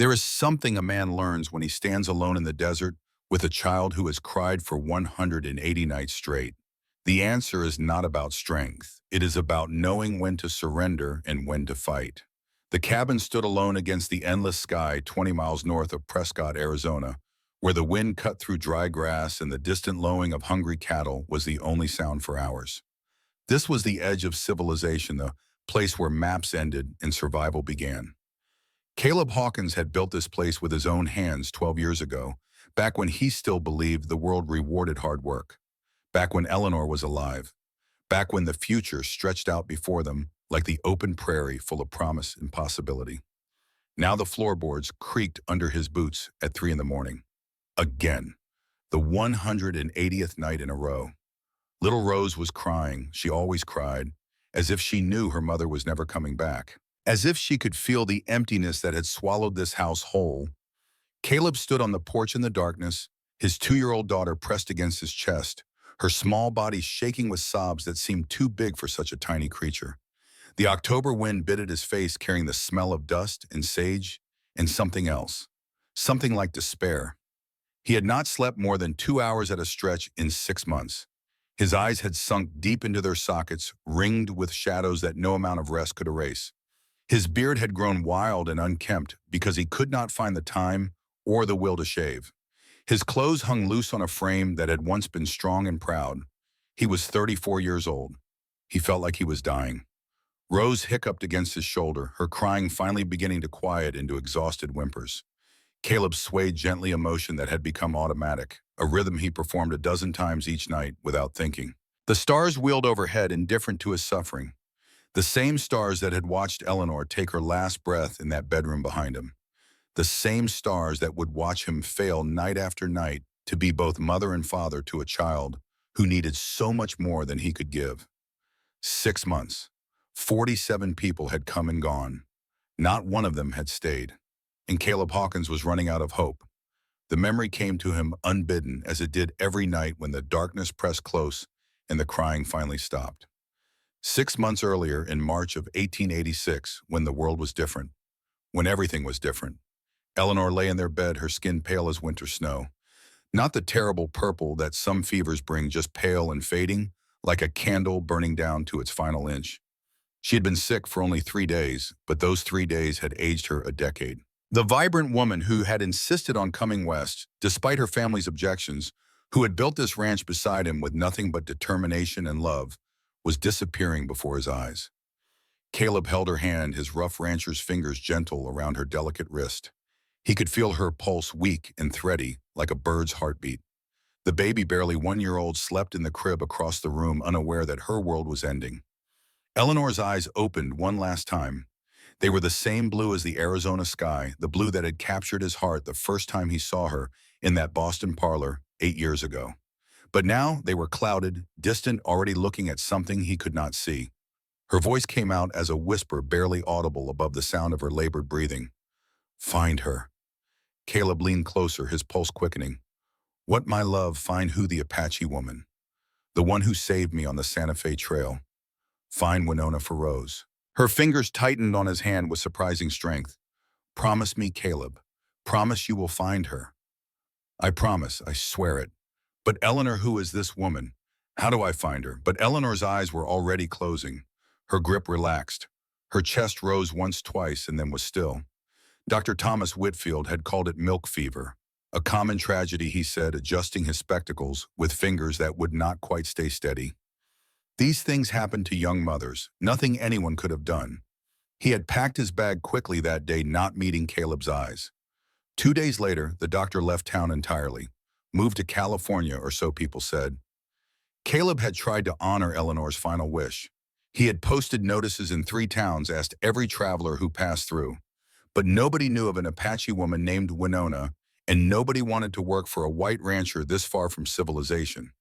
There is something a man learns when he stands alone in the desert with a child who has cried for 180 nights straight. The answer is not about strength. It is about knowing when to surrender and when to fight. The cabin stood alone against the endless sky 20 miles north of Prescott, Arizona, where the wind cut through dry grass and the distant lowing of hungry cattle was the only sound for hours. This was the edge of civilization, the place where maps ended and survival began. Caleb Hawkins had built this place with his own hands 12 years ago, back when he still believed the world rewarded hard work, back when Eleanor was alive, back when the future stretched out before them like the open prairie full of promise and possibility. Now the floorboards creaked under his boots at 3 in the morning. Again, the 180th night in a row. Little Rose was crying, she always cried, as if she knew her mother was never coming back. As if she could feel the emptiness that had swallowed this house whole. Caleb stood on the porch in the darkness, his 2-year-old daughter pressed against his chest, her small body shaking with sobs that seemed too big for such a tiny creature. The October wind bit at his face, carrying the smell of dust and sage and something else, something like despair. He had not slept more than 2 hours at a stretch in 6 months. His eyes had sunk deep into their sockets, ringed with shadows that no amount of rest could erase. His beard had grown wild and unkempt because he could not find the time or the will to shave. His clothes hung loose on a frame that had once been strong and proud. He was 34 years old. He felt like he was dying. Rose hiccuped against his shoulder, her crying finally beginning to quiet into exhausted whimpers. Caleb swayed gently, a motion that had become automatic, a rhythm he performed a dozen times each night without thinking. The stars wheeled overhead, indifferent to his suffering. The same stars that had watched Eleanor take her last breath in that bedroom behind him. The same stars that would watch him fail night after night to be both mother and father to a child who needed so much more than he could give. 6 months. 47 people had come and gone. Not one of them had stayed. And Caleb Hawkins was running out of hope. The memory came to him unbidden, as it did every night when the darkness pressed close and the crying finally stopped. 6 months earlier, in March of 1886, when the world was different, when everything was different, Eleanor lay in their bed, her skin pale as winter snow. Not the terrible purple that some fevers bring, just pale and fading, like a candle burning down to its final inch. She had been sick for only 3 days, but those 3 days had aged her a decade. The vibrant woman who had insisted on coming west, despite her family's objections, who had built this ranch beside him with nothing but determination and love, was disappearing before his eyes. Caleb held her hand, his rough rancher's fingers gentle around her delicate wrist. He could feel her pulse weak and thready, like a bird's heartbeat. The baby, barely 1-year-old, slept in the crib across the room, unaware that her world was ending. Eleanor's eyes opened one last time. They were the same blue as the Arizona sky, the blue that had captured his heart the first time he saw her in that Boston parlor 8 years ago. But now they were clouded, distant, already looking at something he could not see. Her voice came out as a whisper, barely audible above the sound of her labored breathing. "Find her." Caleb leaned closer, his pulse quickening. "What, my love, find who? The Apache woman. The one who saved me on the Santa Fe Trail. Find Winona for Rose." Her fingers tightened on his hand with surprising strength. "Promise me, Caleb. Promise you will find her." "I promise, I swear it." "But Eleanor, who is this woman? How do I find her?" But Eleanor's eyes were already closing. Her grip relaxed. Her chest rose once, twice, and then was still. Dr. Thomas Whitfield had called it milk fever. A common tragedy, he said, adjusting his spectacles with fingers that would not quite stay steady. These things happened to young mothers, nothing anyone could have done. He had packed his bag quickly that day, not meeting Caleb's eyes. 2 days later, the doctor left town entirely. Moved to California, or so people said. Caleb had tried to honor Eleanor's final wish. He had posted notices in 3 towns, asked every traveler who passed through. But nobody knew of an Apache woman named Winona, and nobody wanted to work for a white rancher this far from civilization.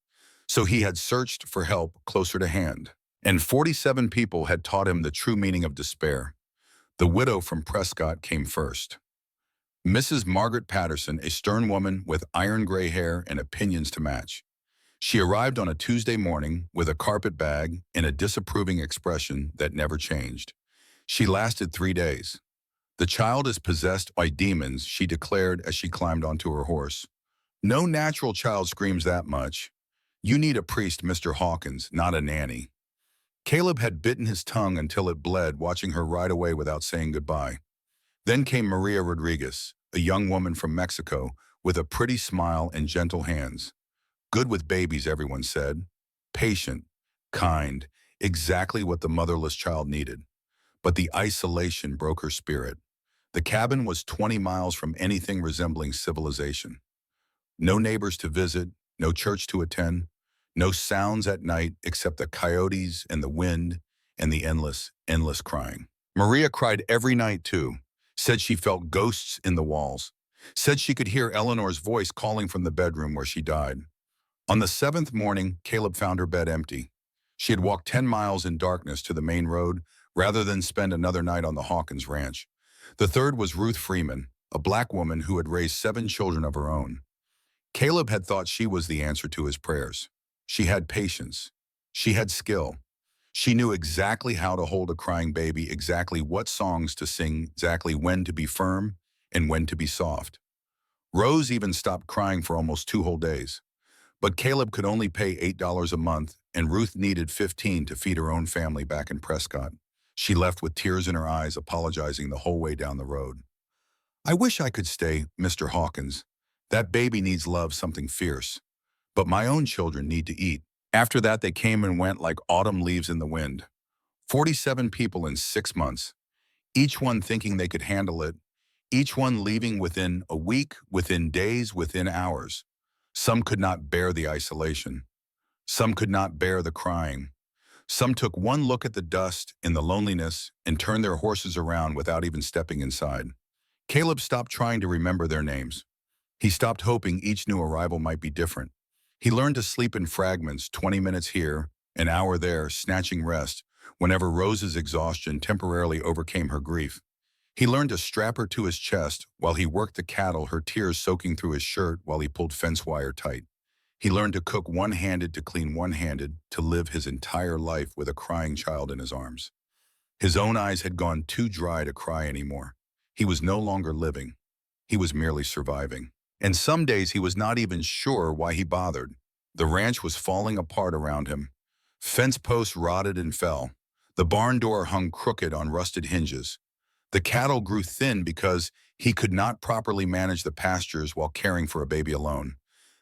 So he had searched for help closer to hand. And 47 people had taught him the true meaning of despair. The widow from Prescott came first. Mrs. Margaret Patterson, a stern woman with iron gray hair and opinions to match. She arrived on a Tuesday morning with a carpet bag and a disapproving expression that never changed. She lasted 3 days. The child is possessed by demons, she declared as she climbed onto her horse. No natural child screams that much. You need a priest, Mr. Hawkins, not a nanny. Caleb had bitten his tongue until it bled, watching her ride away without saying goodbye. Then came Maria Rodriguez, a young woman from Mexico, with a pretty smile and gentle hands. Good with babies, everyone said. Patient, kind, exactly what the motherless child needed. But the isolation broke her spirit. The cabin was 20 miles from anything resembling civilization. No neighbors to visit, no church to attend, no sounds at night except the coyotes and the wind and the endless crying. Maria cried every night too, said she felt ghosts in the walls, said she could hear Eleanor's voice calling from the bedroom where she died. On the seventh morning, Caleb found her bed empty. She had walked 10 miles in darkness to the main road rather than spend another night on the Hawkins ranch. The third was Ruth Freeman, a black woman who had raised 7 children of her own. Caleb had thought she was the answer to his prayers. She had patience. She had skill. She knew exactly how to hold a crying baby, exactly what songs to sing, exactly when to be firm and when to be soft. Rose even stopped crying for almost 2 whole days. But Caleb could only pay $8 a month, and Ruth needed 15 to feed her own family back in Prescott. She left with tears in her eyes, apologizing the whole way down the road. I wish I could stay, Mr. Hawkins. That baby needs love, something fierce. But my own children need to eat. After that, they came and went like autumn leaves in the wind. 47 people in 6 months, each one thinking they could handle it, each one leaving within a week, within days, within hours. Some could not bear the isolation. Some could not bear the crying. Some took one look at the dust in the loneliness and turned their horses around without even stepping inside. Caleb stopped trying to remember their names. He stopped hoping each new arrival might be different. He learned to sleep in fragments, 20 minutes here, an hour there, snatching rest, whenever Rose's exhaustion temporarily overcame her grief. He learned to strap her to his chest while he worked the cattle, her tears soaking through his shirt while he pulled fence wire tight. He learned to cook one-handed, to clean one-handed, to live his entire life with a crying child in his arms. His own eyes had gone too dry to cry anymore. He was no longer living. He was merely surviving. And some days he was not even sure why he bothered. The ranch was falling apart around him. Fence posts rotted and fell. The barn door hung crooked on rusted hinges. The cattle grew thin because he could not properly manage the pastures while caring for a baby alone.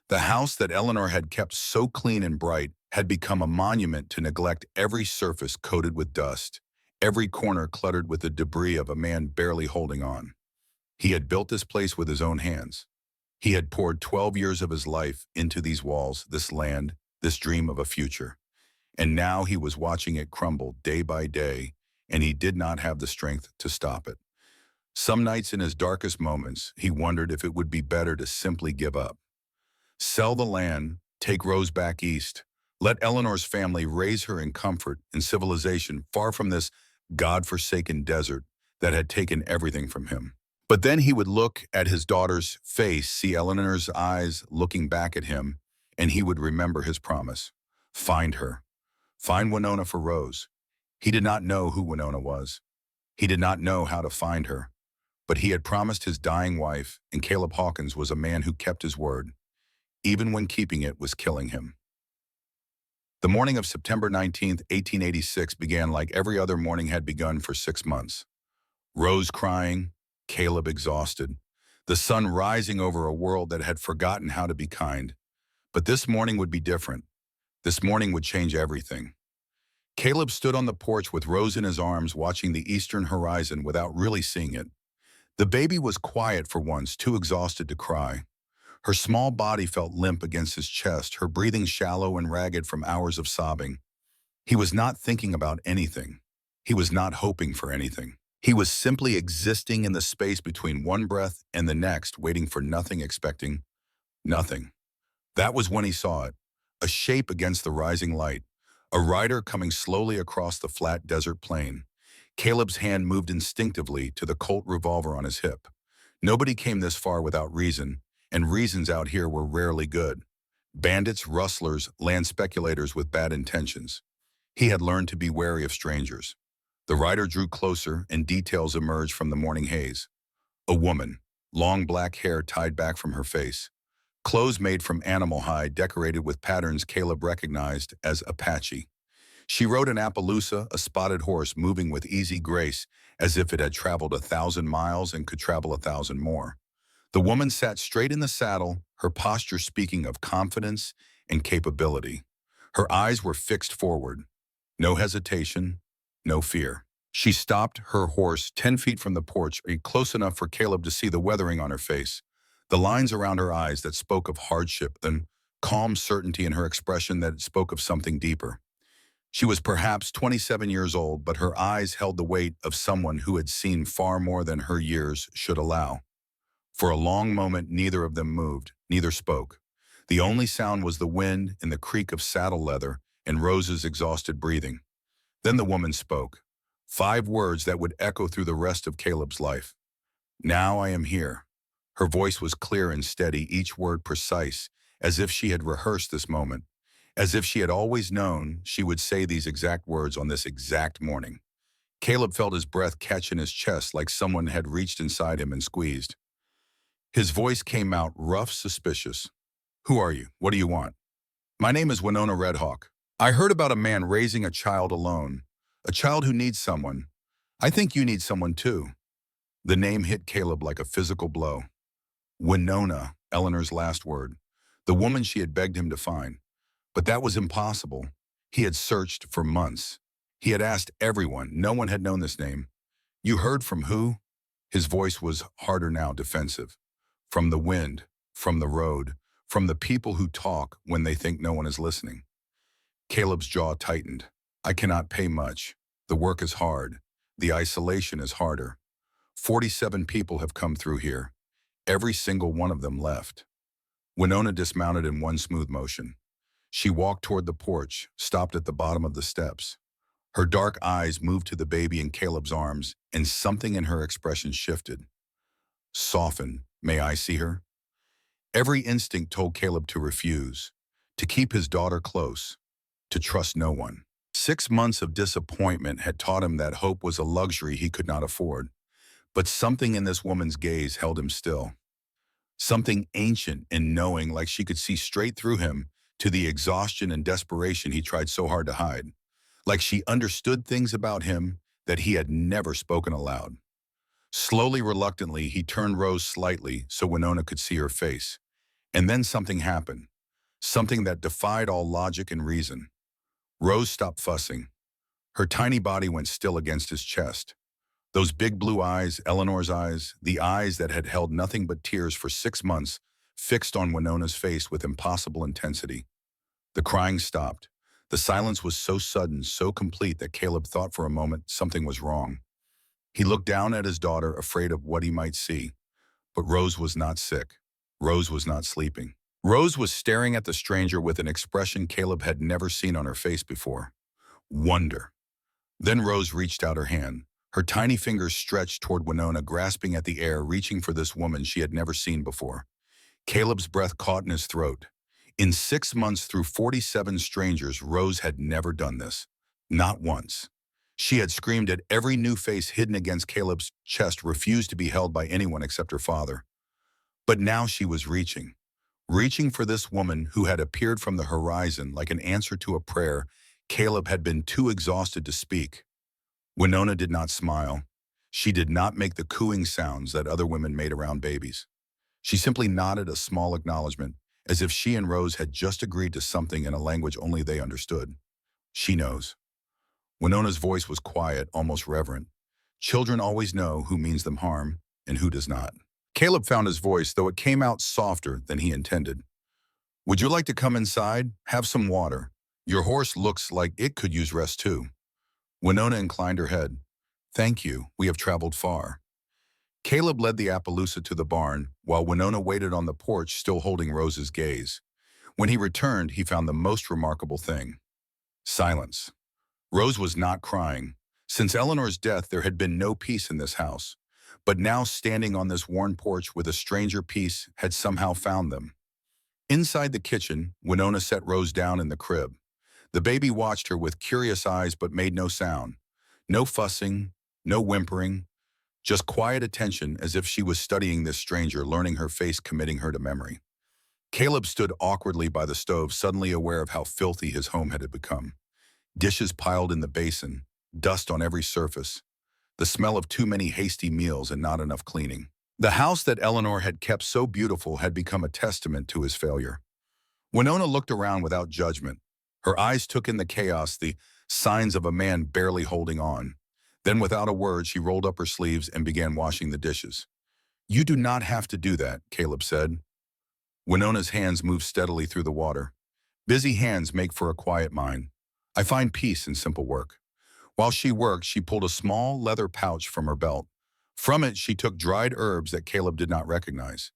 The house that Eleanor had kept so clean and bright had become a monument to neglect, every surface coated with dust, every corner cluttered with the debris of a man barely holding on. He had built this place with his own hands. He had poured 12 years of his life into these walls, this land, this dream of a future. And now he was watching it crumble day by day, and he did not have the strength to stop it. Some nights in his darkest moments, he wondered if it would be better to simply give up. Sell the land, take Rose back east, let Eleanor's family raise her in comfort and civilization far from this God-forsaken desert that had taken everything from him. But then he would look at his daughter's face, see Eleanor's eyes looking back at him, and he would remember his promise. Find her. Find Winona for Rose. He did not know who Winona was. He did not know how to find her. But he had promised his dying wife, and Caleb Hawkins was a man who kept his word, even when keeping it was killing him. The morning of September 19th, 1886 began like every other morning had begun for 6 months. Rose crying, Caleb exhausted, the sun rising over a world that had forgotten how to be kind. But this morning would be different. This morning would change everything. Caleb stood on the porch with Rose in his arms, watching the eastern horizon without really seeing it. The baby was quiet for once, too exhausted to cry. Her small body felt limp against his chest, her breathing shallow and ragged from hours of sobbing. He was not thinking about anything. He was not hoping for anything. He was simply existing in the space between one breath and the next, waiting for nothing, expecting nothing. That was when he saw it, a shape against the rising light, a rider coming slowly across the flat desert plain. Caleb's hand moved instinctively to the Colt revolver on his hip. Nobody came this far without reason, and reasons out here were rarely good. Bandits, rustlers, land speculators with bad intentions. He had learned to be wary of strangers. The rider drew closer, and details emerged from the morning haze. A woman, long black hair tied back from her face. Clothes made from animal hide decorated with patterns Caleb recognized as Apache. She rode an Appaloosa, a spotted horse moving with easy grace, as if it had traveled 1,000 miles and could travel 1,000 more. The woman sat straight in the saddle, her posture speaking of confidence and capability. Her eyes were fixed forward. No hesitation, no fear. She stopped her horse 10 feet from the porch, close enough for Caleb to see the weathering on her face, the lines around her eyes that spoke of hardship, then calm certainty in her expression that spoke of something deeper. She was perhaps 27 years old, but her eyes held the weight of someone who had seen far more than her years should allow. For a long moment, neither of them moved, neither spoke. The only sound was the wind and the creak of saddle leather and Rose's exhausted breathing. Then the woman spoke. 5 words that would echo through the rest of Caleb's life. Now I am here. Her voice was clear and steady, each word precise, as if she had rehearsed this moment, as if she had always known she would say these exact words on this exact morning. Caleb felt his breath catch in his chest like someone had reached inside him and squeezed. His voice came out rough, suspicious. Who are you? What do you want? My name is Winona Redhawk. I heard about a man raising a child alone, a child who needs someone. I think you need someone too. The name hit Caleb like a physical blow. Winona, Eleanor's last word, the woman she had begged him to find. But that was impossible. He had searched for months. He had asked everyone. No one had known this name. You heard from who? His voice was harder now, defensive. From the wind, from the road, from the people who talk when they think no one is listening. Caleb's jaw tightened. I cannot pay much. The work is hard. The isolation is harder. 47 people have come through here. Every single one of them left. Winona dismounted in one smooth motion. She walked toward the porch, stopped at the bottom of the steps. Her dark eyes moved to the baby in Caleb's arms, and something in her expression shifted. Soften. May I see her? Every instinct told Caleb to refuse, to keep his daughter close, to trust no one. 6 months of disappointment had taught him that hope was a luxury he could not afford. But something in this woman's gaze held him still. Something ancient and knowing, like she could see straight through him to the exhaustion and desperation he tried so hard to hide. Like she understood things about him that he had never spoken aloud. Slowly, reluctantly, he turned Rose slightly so Winona could see her face. And then something happened. Something that defied all logic and reason. Rose stopped fussing. Her tiny body went still against his chest. Those big blue eyes, Eleanor's eyes, the eyes that had held nothing but tears for 6 months, fixed on Winona's face with impossible intensity. The crying stopped. The silence was so sudden, so complete that Caleb thought for a moment something was wrong. He looked down at his daughter, afraid of what he might see. But Rose was not sick. Rose was not sleeping. Rose was staring at the stranger with an expression Caleb had never seen on her face before. Wonder. Then Rose reached out her hand. Her tiny fingers stretched toward Winona, grasping at the air, reaching for this woman she had never seen before. Caleb's breath caught in his throat. In 6 months through 47 strangers, Rose had never done this. Not once. She had screamed at every new face hidden against Caleb's chest, refused to be held by anyone except her father. But now she was reaching for this woman who had appeared from the horizon like an answer to a prayer Caleb had been too exhausted to speak. Winona did not smile. She did not make the cooing sounds that other women made around babies. She simply nodded a small acknowledgement, as if she and Rose had just agreed to something in a language only they understood. She knows. Winona's voice was quiet, almost reverent. Children always know who means them harm and who does not. Caleb found his voice, though it came out softer than he intended. Would you like to come inside? Have some water. Your horse looks like it could use rest too. Winona inclined her head. Thank you, we have traveled far. Caleb led the Appaloosa to the barn, while Winona waited on the porch, still holding Rose's gaze. When he returned, he found the most remarkable thing. Silence. Rose was not crying. Since Eleanor's death, there had been no peace in this house. But now, standing on this worn porch with a stranger, peace had somehow found them. Inside the kitchen, Winona set Rose down in the crib. The baby watched her with curious eyes but made no sound. No fussing, no whimpering, just quiet attention as if she was studying this stranger, learning her face, committing her to memory. Caleb stood awkwardly by the stove, suddenly aware of how filthy his home had become. Dishes piled in the basin, dust on every surface, the smell of too many hasty meals and not enough cleaning. The house that Eleanor had kept so beautiful had become a testament to his failure. Winona looked around without judgment. Her eyes took in the chaos, the signs of a man barely holding on. Then, without a word, she rolled up her sleeves and began washing the dishes. "You do not have to do that," Caleb said. Winona's hands moved steadily through the water. "Busy hands make for a quiet mind. I find peace in simple work." While she worked, she pulled a small leather pouch from her belt. From it, she took dried herbs that Caleb did not recognize.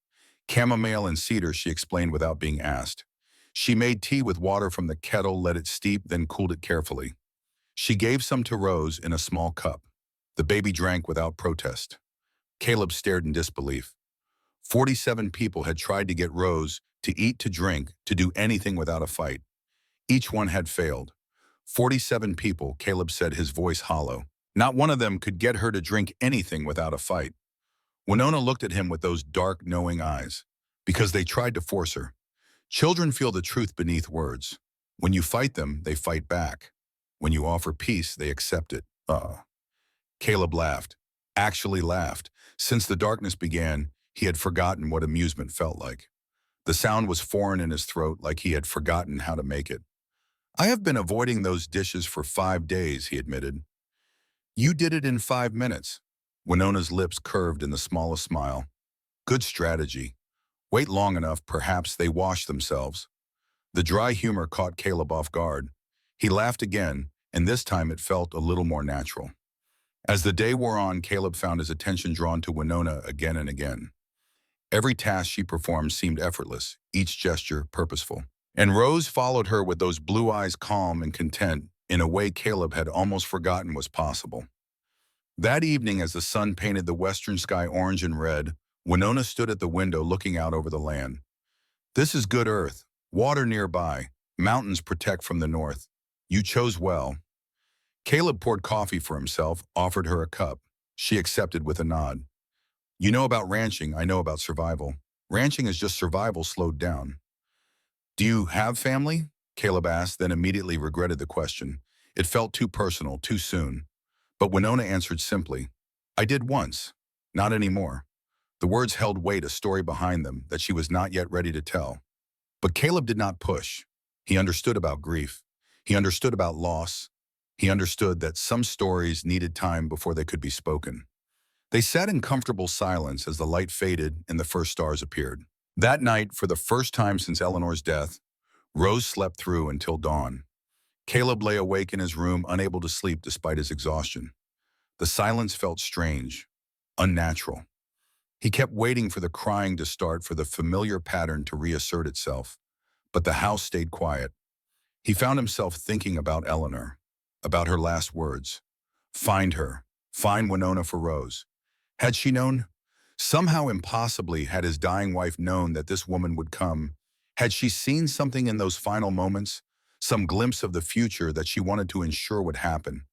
Chamomile and cedar, she explained without being asked. She made tea with water from the kettle, let it steep, then cooled it carefully. She gave some to Rose in a small cup. The baby drank without protest. Caleb stared in disbelief. 47 people had tried to get Rose to eat, to drink, to do anything without a fight. Each one had failed. 47 people, Caleb said, his voice hollow. Not one of them could get her to drink anything without a fight. Winona looked at him with those dark, knowing eyes. Because they tried to force her. Children feel the truth beneath words. When you fight them, they fight back. When you offer peace, they accept it. Caleb laughed. Actually laughed. Since the darkness began, he had forgotten what amusement felt like. The sound was foreign in his throat, like he had forgotten how to make it. "I have been avoiding those dishes for 5 days," he admitted. "You did it in 5 minutes." Winona's lips curved in the smallest smile. "Good strategy. Wait long enough, perhaps they wash themselves." The dry humor caught Caleb off guard. He laughed again, and this time it felt a little more natural. As the day wore on, Caleb found his attention drawn to Winona again and again. Every task she performed seemed effortless, each gesture purposeful. And Rose followed her with those blue eyes, calm and content, in a way Caleb had almost forgotten was possible. That evening, as the sun painted the western sky orange and red, Winona stood at the window looking out over the land. "This is good earth, water nearby, mountains protect from the north. You chose well." Caleb poured coffee for himself, offered her a cup. She accepted with a nod. "You know about ranching, I know about survival. Ranching is just survival slowed down." "Do you have family?" Caleb asked, then immediately regretted the question. It felt too personal, too soon. But Winona answered simply, "I did once. Not anymore." The words held weight, a story behind them that she was not yet ready to tell. But Caleb did not push. He understood about grief. He understood about loss. He understood that some stories needed time before they could be spoken. They sat in comfortable silence as the light faded and the first stars appeared. That night, for the first time since Eleanor's death, Rose slept through until dawn. Caleb lay awake in his room, unable to sleep despite his exhaustion. The silence felt strange, unnatural. He kept waiting for the crying to start, for the familiar pattern to reassert itself. But the house stayed quiet. He found himself thinking about Eleanor, about her last words. Find her. Find Winona for Rose. Had she known? Somehow impossibly had his dying wife known that this woman would come. Had she seen something in those final moments? Some glimpse of the future that she wanted to ensure would happen.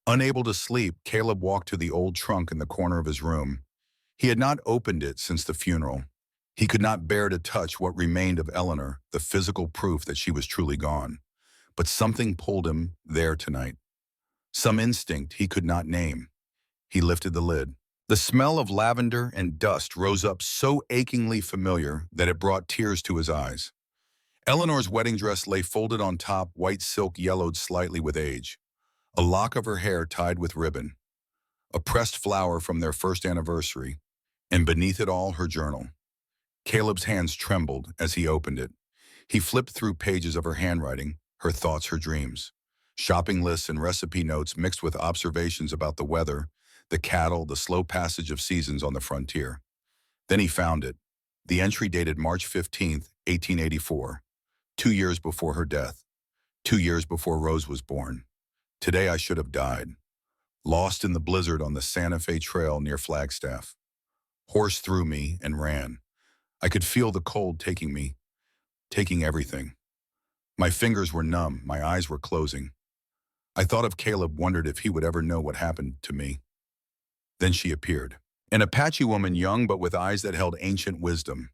Unable to sleep, Caleb walked to the old trunk in the corner of his room. He had not opened it since the funeral. He could not bear to touch what remained of Eleanor, the physical proof that she was truly gone. But something pulled him there tonight. Some instinct he could not name. He lifted the lid. The smell of lavender and dust rose up, so achingly familiar that it brought tears to his eyes. Eleanor's wedding dress lay folded on top, white silk yellowed slightly with age. A lock of her hair tied with ribbon. A pressed flower from their first anniversary. And beneath it all, her journal. Caleb's hands trembled as he opened it. He flipped through pages of her handwriting, her thoughts, her dreams. Shopping lists and recipe notes mixed with observations about the weather, the cattle, the slow passage of seasons on the frontier. Then he found it. The entry dated March 15th, 1884. 2 years before her death. 2 years before Rose was born. Today I should have died. Lost in the blizzard on the Santa Fe Trail near Flagstaff. Horse threw me and ran. I could feel the cold taking me, taking everything. My fingers were numb, my eyes were closing. I thought of Caleb, wondered if he would ever know what happened to me. Then she appeared. An Apache woman, young but with eyes that held ancient wisdom.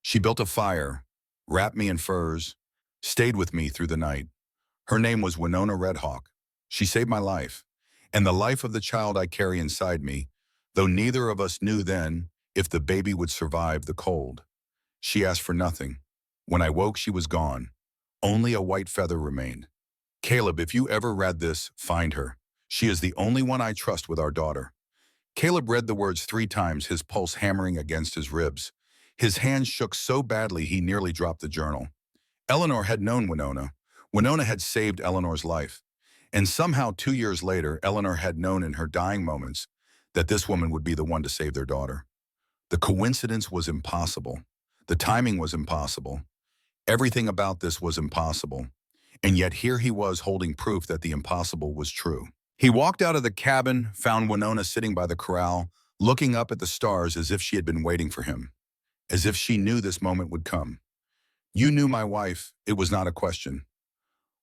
She built a fire, wrapped me in furs, stayed with me through the night. Her name was Winona Redhawk. She saved my life, and the life of the child I carry inside me, though neither of us knew then if the baby would survive the cold. She asked for nothing. When I woke, she was gone. Only a white feather remained. Caleb, if you ever read this, find her. She is the only one I trust with our daughter. Caleb read the words 3 times, his pulse hammering against his ribs. His hands shook so badly he nearly dropped the journal. Eleanor had known Winona. Winona had saved Eleanor's life. And somehow 2 years later, Eleanor had known in her dying moments that this woman would be the one to save their daughter. The coincidence was impossible. The timing was impossible. Everything about this was impossible. And yet here he was holding proof that the impossible was true. He walked out of the cabin, found Winona sitting by the corral, looking up at the stars as if she had been waiting for him, as if she knew this moment would come. You knew my wife. It was not a question.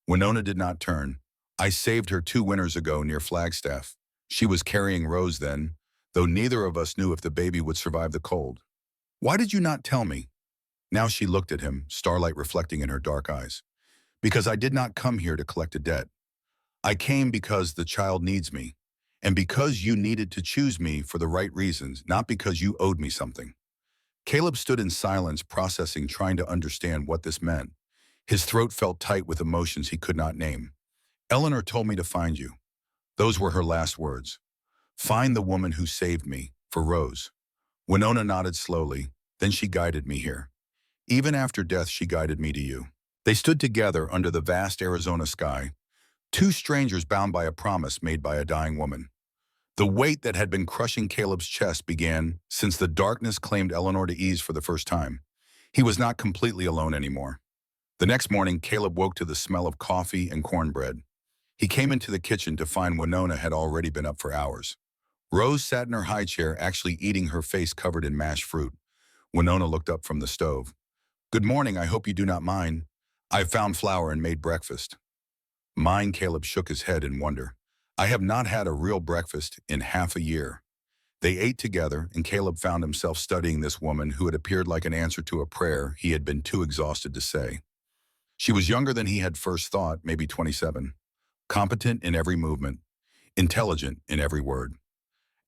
Winona did not turn. I saved her 2 winters ago near Flagstaff. She was carrying Rose then, though neither of us knew if the baby would survive the cold. Why did you not tell me? Now she looked at him, starlight reflecting in her dark eyes. Because I did not come here to collect a debt. I came because the child needs me, and because you needed to choose me for the right reasons, not because you owed me something. Caleb stood in silence, processing, trying to understand what this meant. His throat felt tight with emotions he could not name. Eleanor told me to find you. Those were her last words. Find the woman who saved me, for Rose. Winona nodded slowly, then she guided me here. Even after death, she guided me to you. They stood together under the vast Arizona sky, 2 strangers bound by a promise made by a dying woman. The weight that had been crushing Caleb's chest began since the darkness claimed Eleanor to ease for the first time. He was not completely alone anymore. The next morning, Caleb woke to the smell of coffee and cornbread. He came into the kitchen to find Winona had already been up for hours. Rose sat in her high chair, actually eating, her face covered in mashed fruit. Winona looked up from the stove. Good morning, I hope you do not mind. I found flour and made breakfast. Mine, Caleb shook his head in wonder. I have not had a real breakfast in half a year. They ate together, and Caleb found himself studying this woman who had appeared like an answer to a prayer he had been too exhausted to say. She was younger than he had first thought, maybe 27. Competent in every movement, intelligent in every word.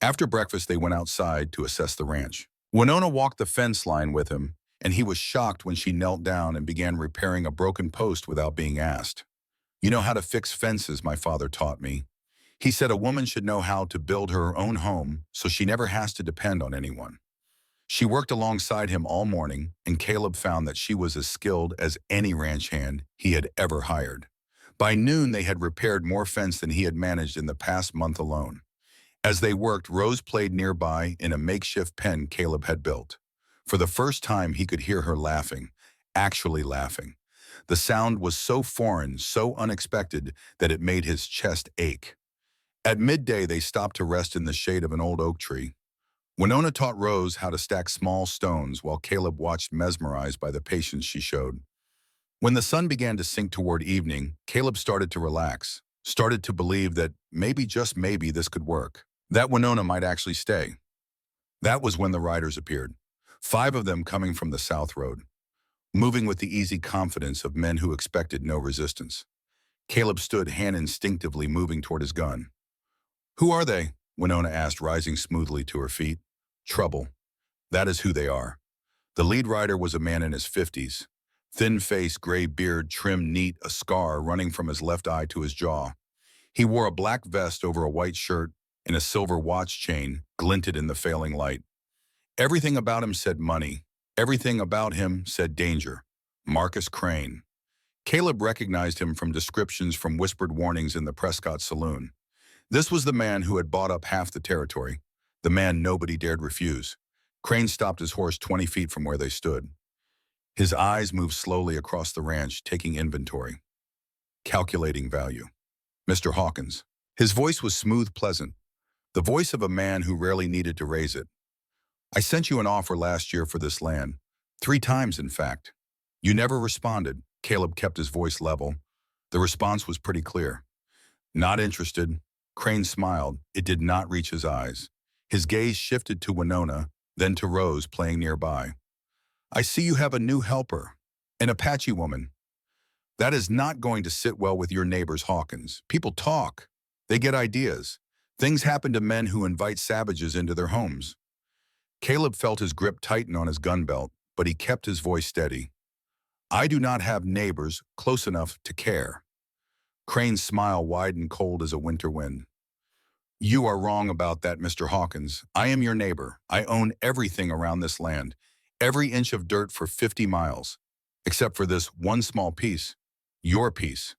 After breakfast, they went outside to assess the ranch. Winona walked the fence line with him, and he was shocked when she knelt down and began repairing a broken post without being asked. You know how to fix fences, my father taught me. He said a woman should know how to build her own home so she never has to depend on anyone. She worked alongside him all morning, and Caleb found that she was as skilled as any ranch hand he had ever hired. By noon, they had repaired more fence than he had managed in the past month alone. As they worked, Rose played nearby in a makeshift pen Caleb had built. For the first time, he could hear her laughing, actually laughing. The sound was so foreign, so unexpected, that it made his chest ache. At midday, they stopped to rest in the shade of an old oak tree. Winona taught Rose how to stack small stones while Caleb watched, mesmerized by the patience she showed. When the sun began to sink toward evening, Caleb started to relax, started to believe that maybe, just maybe, this could work, that Winona might actually stay. That was when the riders appeared, 5 of them coming from the South Road, moving with the easy confidence of men who expected no resistance. Caleb stood, hand instinctively moving toward his gun. Who are they? Winona asked, rising smoothly to her feet. Trouble. That is who they are. The lead rider was a man in his 50s. Thin face, gray beard, trimmed neat, a scar running from his left eye to his jaw. He wore a black vest over a white shirt, and a silver watch chain glinted in the failing light. Everything about him said money. Everything about him said danger. Marcus Crane. Caleb recognized him from descriptions from whispered warnings in the Prescott saloon. This was the man who had bought up half the territory, the man nobody dared refuse. Crane stopped his horse 20 feet from where they stood. His eyes moved slowly across the ranch, taking inventory. Calculating value. Mr. Hawkins. His voice was smooth, pleasant, the voice of a man who rarely needed to raise it. I sent you an offer last year for this land, 3 times in fact. You never responded. Caleb kept his voice level. The response was pretty clear. Not interested. Crane smiled. It did not reach his eyes. His gaze shifted to Winona, then to Rose playing nearby. I see you have a new helper, an Apache woman. That is not going to sit well with your neighbors, Hawkins. People talk. They get ideas. Things happen to men who invite savages into their homes. Caleb felt his grip tighten on his gun belt, but he kept his voice steady. I do not have neighbors close enough to care. Crane's smile widened cold as a winter wind. You are wrong about that, Mr. Hawkins. I am your neighbor. I own everything around this land, every inch of dirt for 50 miles, except for this one small piece, your piece.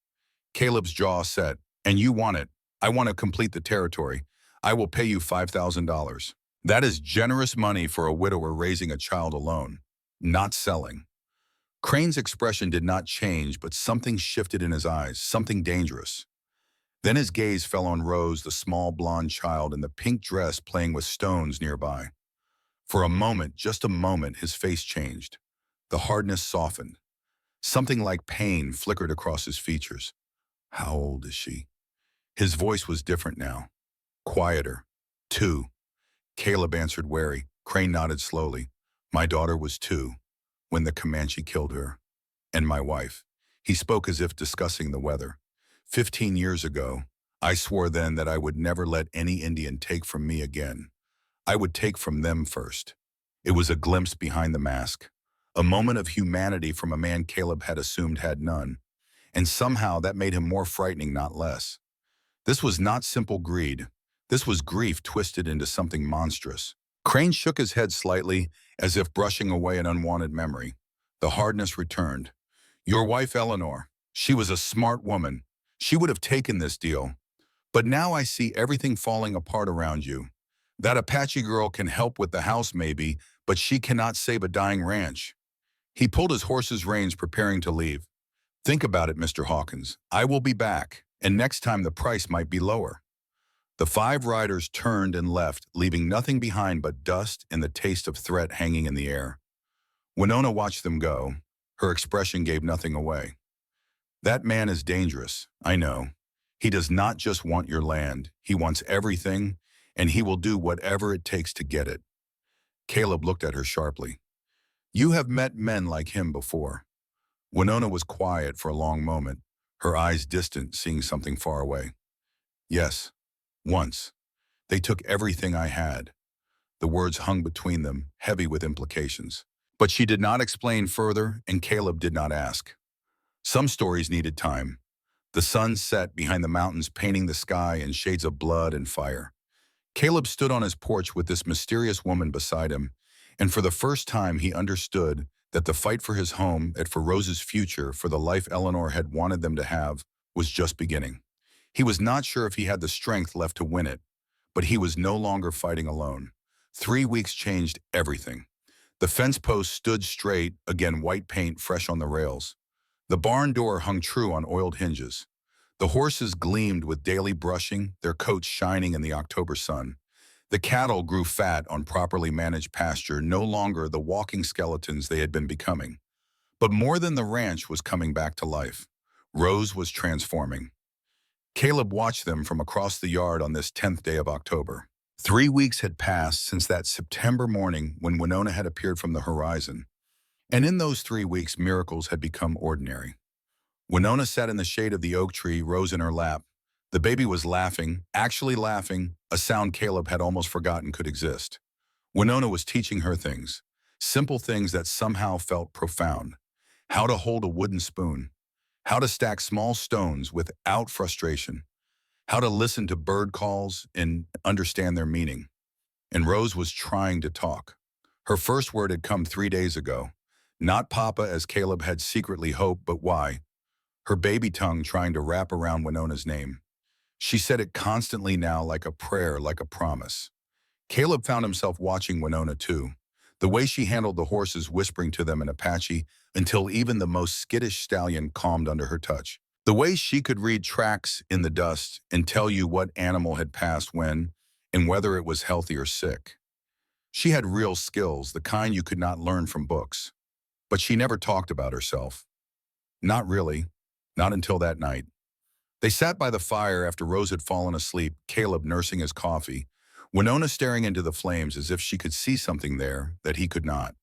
Caleb's jaw set. And you want it. I want to complete the territory. I will pay you $5,000. That is generous money for a widower raising a child alone, not selling. Crane's expression did not change, but something shifted in his eyes, something dangerous. Then his gaze fell on Rose, the small blonde child in the pink dress playing with stones nearby. For a moment, just a moment, his face changed. The hardness softened. Something like pain flickered across his features. How old is she? His voice was different now. Quieter. 2. Caleb answered wary. Crane nodded slowly. My daughter was 2 when the Comanche killed her. And my wife. He spoke as if discussing the weather. 15 years ago, I swore then that I would never let any Indian take from me again. I would take from them first. It was a glimpse behind the mask. A moment of humanity from a man Caleb had assumed had none. And somehow that made him more frightening, not less. This was not simple greed. This was grief twisted into something monstrous. Crane shook his head slightly, as if brushing away an unwanted memory. The hardness returned. Your wife, Eleanor, she was a smart woman. She would have taken this deal. But now I see everything falling apart around you. That Apache girl can help with the house maybe, but she cannot save a dying ranch. He pulled his horse's reins, preparing to leave. Think about it, Mr. Hawkins. I will be back, and next time the price might be lower. The 5 riders turned and left, leaving nothing behind but dust and the taste of threat hanging in the air. Winona watched them go. Her expression gave nothing away. That man is dangerous, I know. He does not just want your land. He wants everything, and he will do whatever it takes to get it. Caleb looked at her sharply. You have met men like him before. Winona was quiet for a long moment, her eyes distant, seeing something far away. Yes, once. They took everything I had. The words hung between them, heavy with implications. But she did not explain further, and Caleb did not ask. Some stories needed time. The sun set behind the mountains, painting the sky in shades of blood and fire. Caleb stood on his porch with this mysterious woman beside him, and for the first time he understood that the fight for his home and for Rose's future, for the life Eleanor had wanted them to have, was just beginning. He was not sure if he had the strength left to win it, but he was no longer fighting alone. 3 weeks changed everything. The fence post stood straight, again white paint fresh on the rails. The barn door hung true on oiled hinges. The horses gleamed with daily brushing, their coats shining in the October sun. The cattle grew fat on properly managed pasture, no longer the walking skeletons they had been becoming. But more than the ranch was coming back to life. Rose was transforming. Caleb watched them from across the yard on this 10th day of October. 3 weeks had passed since that September morning when Winona had appeared from the horizon. And in those 3 weeks, miracles had become ordinary. Winona sat in the shade of the oak tree, Rose in her lap. The baby was laughing, actually laughing, a sound Caleb had almost forgotten could exist. Winona was teaching her things, simple things that somehow felt profound. How to hold a wooden spoon, how to stack small stones without frustration, how to listen to bird calls and understand their meaning. And Rose was trying to talk. Her first word had come 3 days ago. Not Papa, as Caleb had secretly hoped, but why? Her baby tongue trying to wrap around Winona's name. She said it constantly now, like a prayer, like a promise. Caleb found himself watching Winona too. The way she handled the horses, whispering to them in Apache, until even the most skittish stallion calmed under her touch. The way she could read tracks in the dust and tell you what animal had passed when, and whether it was healthy or sick. She had real skills, the kind you could not learn from books. But she never talked about herself. Not really. Not until that night. They sat by the fire after Rose had fallen asleep, Caleb nursing his coffee, Winona staring into the flames as if she could see something there that he could not.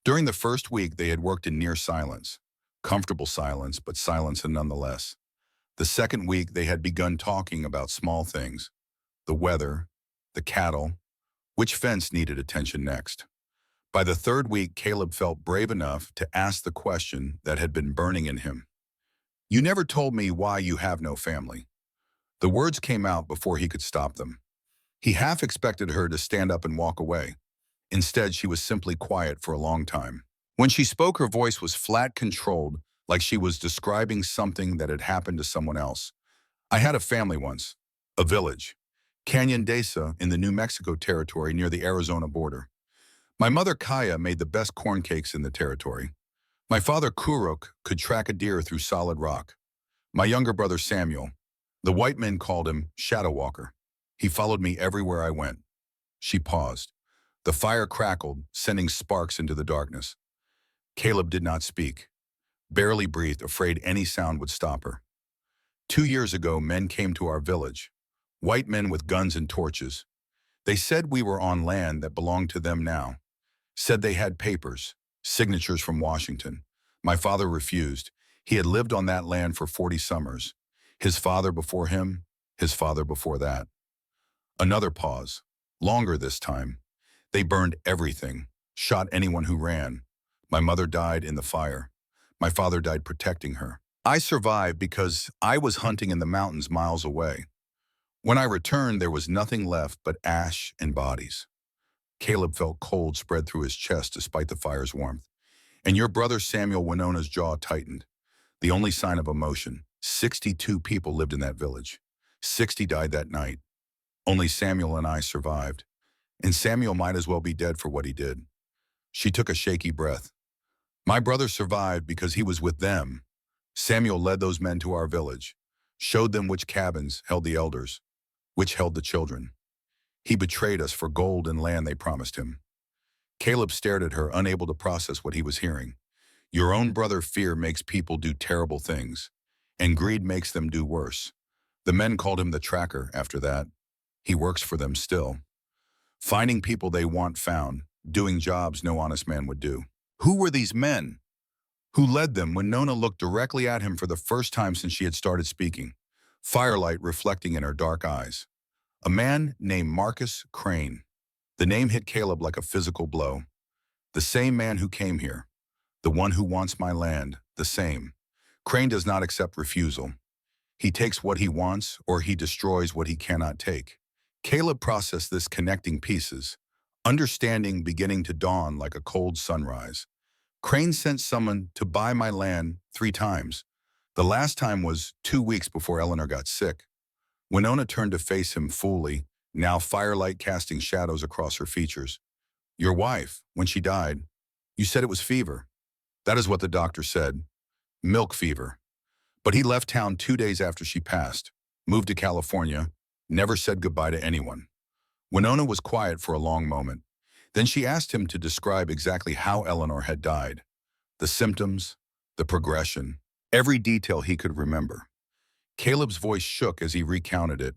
During the first week, they had worked in near silence. Comfortable silence, but silence nonetheless. The second week, they had begun talking about small things. The weather, the cattle, which fence needed attention next. By the third week, Caleb felt brave enough to ask the question that had been burning in him. "You never told me why you have no family." The words came out before he could stop them. He half expected her to stand up and walk away. Instead, she was simply quiet for a long time. When she spoke, her voice was flat, controlled, like she was describing something that had happened to someone else. "I had a family once. A village. Canyon Desa in the New Mexico territory near the Arizona border. My mother Kaya made the best corn cakes in the territory. My father Kuruk could track a deer through solid rock. My younger brother Samuel, the white men called him Shadow Walker. He followed me everywhere I went." She paused. The fire crackled, sending sparks into the darkness. Caleb did not speak, barely breathed, afraid any sound would stop her. "2 years ago, men came to our village. White men with guns and torches. They said we were on land that belonged to them now. Said they had papers, signatures from Washington. My father refused. He had lived on that land for 40 summers. His father before him, his father before that." Another pause, longer this time. "They burned everything, shot anyone who ran. My mother died in the fire. My father died protecting her. I survived because I was hunting in the mountains miles away. When I returned, there was nothing left but ash and bodies." Caleb felt cold spread through his chest despite the fire's warmth. "And your brother Samuel," Winona's jaw tightened. The only sign of emotion. 62 people lived in that village. 60 died that night. Only Samuel and I survived. And Samuel might as well be dead for what he did." She took a shaky breath. "My brother survived because he was with them. Samuel led those men to our village, showed them which cabins held the elders, which held the children. He betrayed us for gold and land they promised him." Caleb stared at her, unable to process what he was hearing. "Your own brother fear makes people do terrible things, and greed makes them do worse. The men called him the tracker after that. He works for them still. Finding people they want found, doing jobs no honest man would do." Who were these men? Who led them? When Nona looked directly at him for the first time since she had started speaking, firelight reflecting in her dark eyes. A man named Marcus Crane. The name hit Caleb like a physical blow. The same man who came here. The one who wants my land. The same. Crane does not accept refusal. He takes what he wants, or he destroys what he cannot take. Caleb processed this, connecting pieces, understanding beginning to dawn like a cold sunrise. Crane sent someone to buy my land 3 times. The last time was 2 weeks before Eleanor got sick. Winona turned to face him fully, now firelight casting shadows across her features. "Your wife, when she died, you said it was fever." "That is what the doctor said. Milk fever. But he left town 2 days after she passed, moved to California, never said goodbye to anyone." Winona was quiet for a long moment. Then she asked him to describe exactly how Eleanor had died. The symptoms, the progression, every detail he could remember. Caleb's voice shook as he recounted it.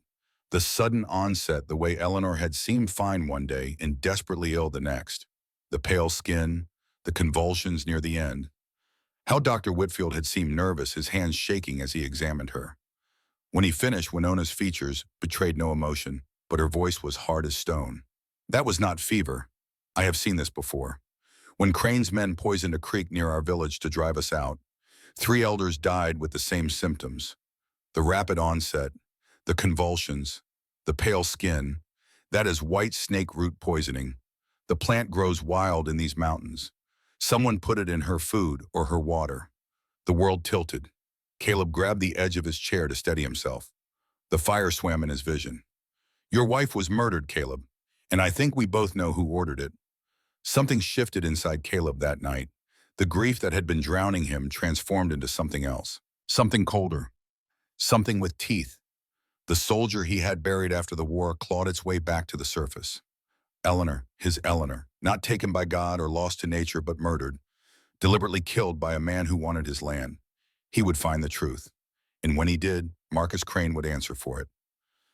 The sudden onset, the way Eleanor had seemed fine one day and desperately ill the next. The pale skin, the convulsions near the end. How Dr. Whitfield had seemed nervous, his hands shaking as he examined her. When he finished, Winona's features betrayed no emotion, but her voice was hard as stone. "That was not fever. I have seen this before. When Crane's men poisoned a creek near our village to drive us out, 3 elders died with the same symptoms. The rapid onset, the convulsions, the pale skin. That is white snake root poisoning. The plant grows wild in these mountains. Someone put it in her food or her water." The world tilted. Caleb grabbed the edge of his chair to steady himself. The fire swam in his vision. "Your wife was murdered, Caleb, and I think we both know who ordered it." Something shifted inside Caleb that night. The grief that had been drowning him transformed into something else. Something colder. Something with teeth. The soldier he had buried after the war clawed its way back to the surface. Eleanor, his Eleanor, not taken by God or lost to nature but murdered, deliberately killed by a man who wanted his land. He would find the truth. And when he did, Marcus Crane would answer for it.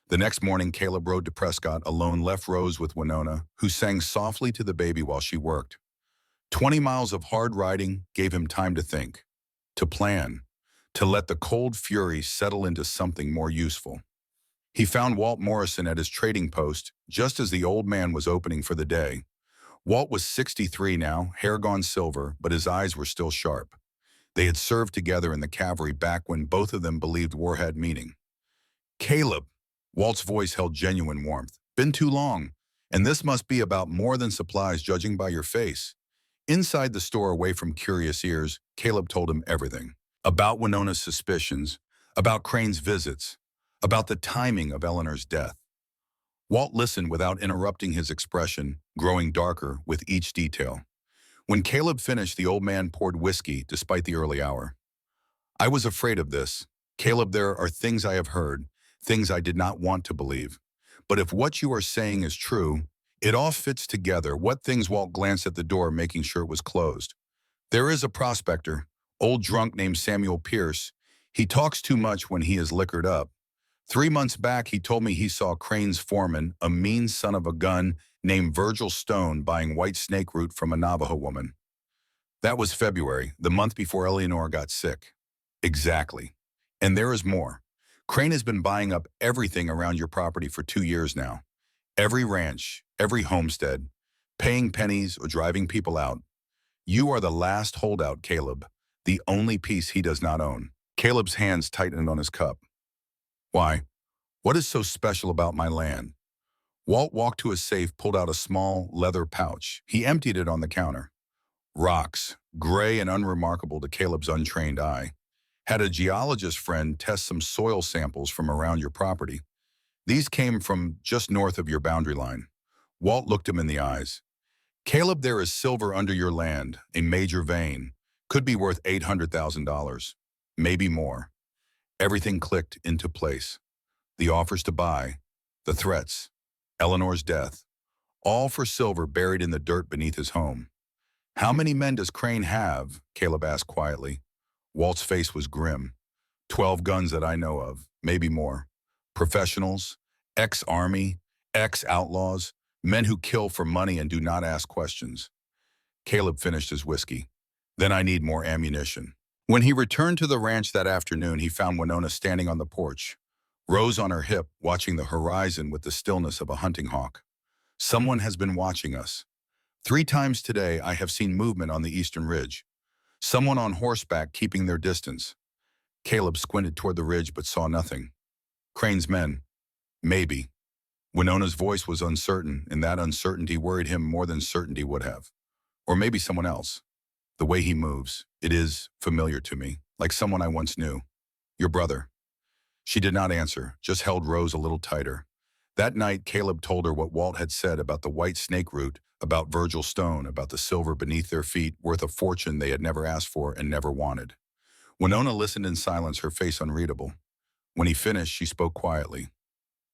The next morning, Caleb rode to Prescott alone, left Rose with Winona, who sang softly to the baby while she worked. 20 miles of hard riding gave him time to think, to plan, to let the cold fury settle into something more useful. He found Walt Morrison at his trading post just as the old man was opening for the day. Walt was 63 now, hair gone silver, but his eyes were still sharp. They had served together in the cavalry back when both of them believed war had meaning. Caleb, Walt's voice held genuine warmth. Been too long, and this must be about more than supplies judging by your face. Inside the store, away from curious ears, Caleb told him everything. About Winona's suspicions, about Crane's visits, about the timing of Eleanor's death. Walt listened without interrupting, his expression growing darker with each detail. When Caleb finished, the old man poured whiskey despite the early hour. I was afraid of this. Caleb, there are things I have heard, things I did not want to believe. But if what you are saying is true, it all fits together. What things? Walt glanced at the door, making sure it was closed. There is a prospector, old drunk named Samuel Pierce. He talks too much when he is liquored up. 3 months back, he told me he saw Crane's foreman, a mean son of a gun named Virgil Stone, buying white snake root from a Navajo woman. That was February, the month before Eleanor got sick. Exactly. And there is more. Crane has been buying up everything around your property for 2 years now. Every ranch, every homestead, paying pennies or driving people out. You are the last holdout, Caleb, the only piece he does not own. Caleb's hands tightened on his cup. Why? What is so special about my land? Walt walked to his safe, pulled out a small leather pouch. He emptied it on the counter. Rocks, gray and unremarkable to Caleb's untrained eye. Had a geologist friend test some soil samples from around your property. These came from just north of your boundary line. Walt looked him in the eyes. Caleb, there is silver under your land, a major vein. Could be worth $800,000, maybe more. Everything clicked into place. The offers to buy, the threats, Eleanor's death, all for silver buried in the dirt beneath his home. How many men does Crane have? Caleb asked quietly. Walt's face was grim. 12 guns that I know of, maybe more. Professionals, ex-army, ex-outlaws, men who kill for money and do not ask questions. Caleb finished his whiskey. Then I need more ammunition. When he returned to the ranch that afternoon, he found Winona standing on the porch, Rose on her hip, watching the horizon with the stillness of a hunting hawk. Someone has been watching us. 3 times today I have seen movement on the eastern ridge. Someone on horseback keeping their distance. Caleb squinted toward the ridge but saw nothing. Crane's men. Maybe. Winona's voice was uncertain, and that uncertainty worried him more than certainty would have. Or maybe someone else. The way he moves, it is familiar to me, like someone I once knew. Your brother. She did not answer, just held Rose a little tighter. That night, Caleb told her what Walt had said about the white snake root, about Virgil Stone, about the silver beneath their feet, worth a fortune they had never asked for and never wanted. Winona listened in silence, her face unreadable. When he finished, she spoke quietly.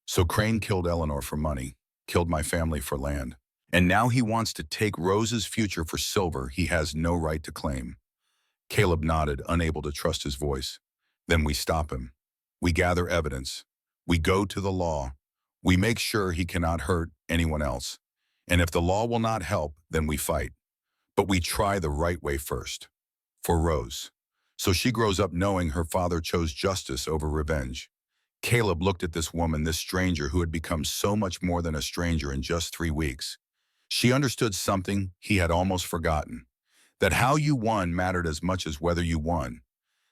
So Crane killed Eleanor for money, killed my family for land. And now he wants to take Rose's future for silver he has no right to claim. Caleb nodded, unable to trust his voice. Then we stop him. We gather evidence. We go to the law. We make sure he cannot hurt anyone else. And if the law will not help, then we fight. But we try the right way first. For Rose. So she grows up knowing her father chose justice over revenge. Caleb looked at this woman, this stranger who had become so much more than a stranger in just 3 weeks. She understood something he had almost forgotten. That how you won mattered as much as whether you won.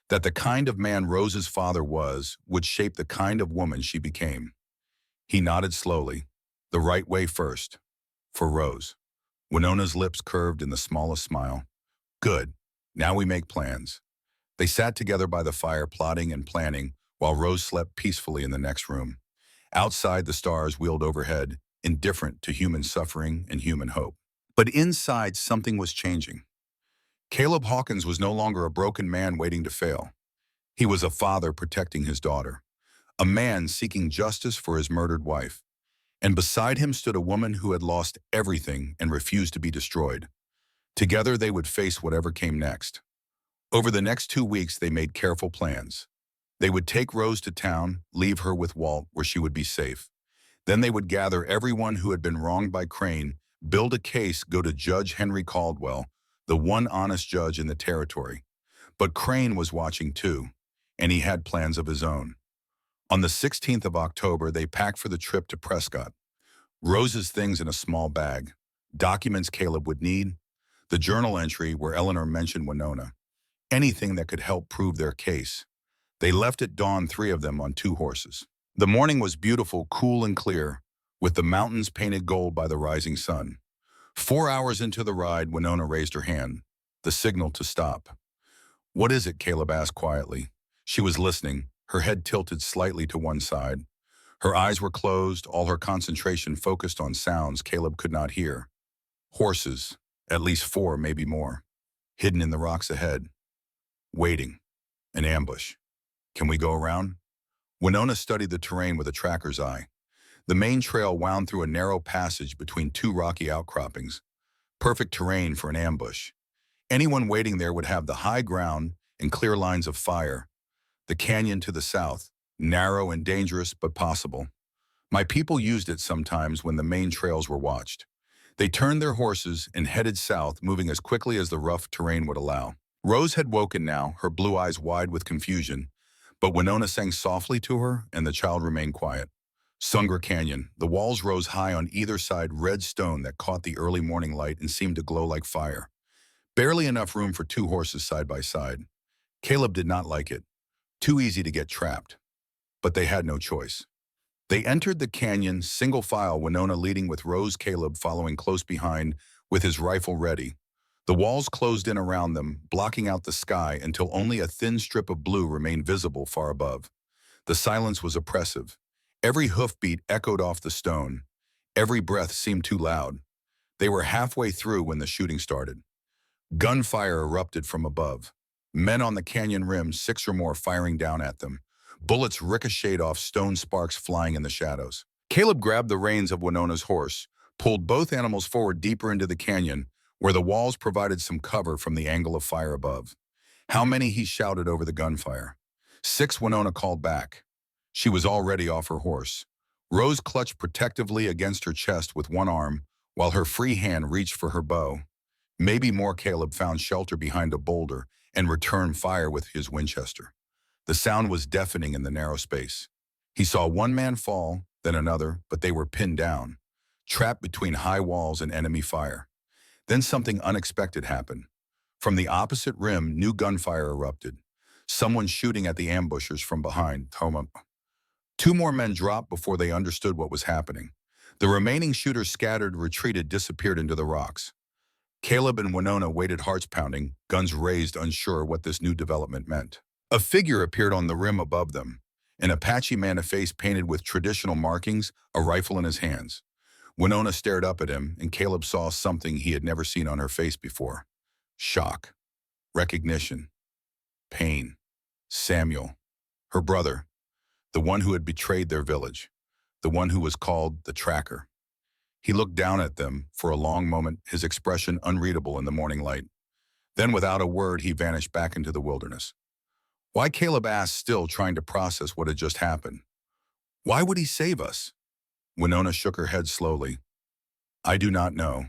That the kind of man Rose's father was would shape the kind of woman she became. He nodded slowly. The right way first. For Rose. Winona's lips curved in the smallest smile. Good. Now we make plans. They sat together by the fire, plotting and planning, while Rose slept peacefully in the next room. Outside, the stars wheeled overhead, indifferent to human suffering and human hope. But inside, something was changing. Caleb Hawkins was no longer a broken man waiting to fail. He was a father protecting his daughter, a man seeking justice for his murdered wife. And beside him stood a woman who had lost everything and refused to be destroyed. Together, they would face whatever came next. Over the next 2 weeks, they made careful plans. They would take Rose to town, leave her with Walt where she would be safe. Then they would gather everyone who had been wronged by Crane, build a case, go to Judge Henry Caldwell, the one honest judge in the territory. But Crane was watching too, and he had plans of his own. On the 16th of October, they packed for the trip to Prescott. Rose's things in a small bag, documents Caleb would need, the journal entry where Eleanor mentioned Winona, anything that could help prove their case. They left at dawn, three of them on two horses. The morning was beautiful, cool and clear, with the mountains painted gold by the rising sun. 4 hours into the ride, Winona raised her hand, the signal to stop. "What is it?" Caleb asked quietly. She was listening, her head tilted slightly to one side. Her eyes were closed, all her concentration focused on sounds Caleb could not hear. Horses, at least 4, maybe more, hidden in the rocks ahead. Waiting. An ambush. "Can we go around?" Winona studied the terrain with a tracker's eye. The main trail wound through a narrow passage between two rocky outcroppings. Perfect terrain for an ambush. Anyone waiting there would have the high ground and clear lines of fire. The canyon to the south, narrow and dangerous but possible. My people used it sometimes when the main trails were watched. They turned their horses and headed south, moving as quickly as the rough terrain would allow. Rose had woken now, her blue eyes wide with confusion, but Winona sang softly to her, and the child remained quiet. Sungra Canyon. The walls rose high on either side, red stone that caught the early morning light and seemed to glow like fire. Barely enough room for two horses side by side. Caleb did not like it. Too easy to get trapped. But they had no choice. They entered the canyon, single file, Winona leading with Rose, Caleb following close behind with his rifle ready. The walls closed in around them, blocking out the sky until only a thin strip of blue remained visible far above. The silence was oppressive. Every hoofbeat echoed off the stone. Every breath seemed too loud. They were halfway through when the shooting started. Gunfire erupted from above. Men on the canyon rim, 6 or more, firing down at them. Bullets ricocheted off stone, sparks flying in the shadows. Caleb grabbed the reins of Winona's horse, pulled both animals forward deeper into the canyon, where the walls provided some cover from the angle of fire above. "How many?" he shouted over the gunfire. 6, Winona called back. She was already off her horse. Rose clutched protectively against her chest with one arm, while her free hand reached for her bow. Maybe more. Caleb found shelter behind a boulder and returned fire with his Winchester. The sound was deafening in the narrow space. He saw one man fall, then another, but they were pinned down, trapped between high walls and enemy fire. Then something unexpected happened. From the opposite rim, new gunfire erupted. Someone shooting at the ambushers from behind. 2 more men dropped before they understood what was happening. The remaining shooters scattered, retreated, disappeared into the rocks. Caleb and Winona waited, hearts pounding, guns raised, unsure what this new development meant. A figure appeared on the rim above them, an Apache man, a face painted with traditional markings, a rifle in his hands. Winona stared up at him, and Caleb saw something he had never seen on her face before. Shock, recognition, pain. Samuel, her brother, the one who had betrayed their village, the one who was called the Tracker. He looked down at them for a long moment, his expression unreadable in the morning light. Then, without a word, he vanished back into the wilderness. Why? Caleb asked, still trying to process what had just happened. Why would he save us? Winona shook her head slowly. I do not know,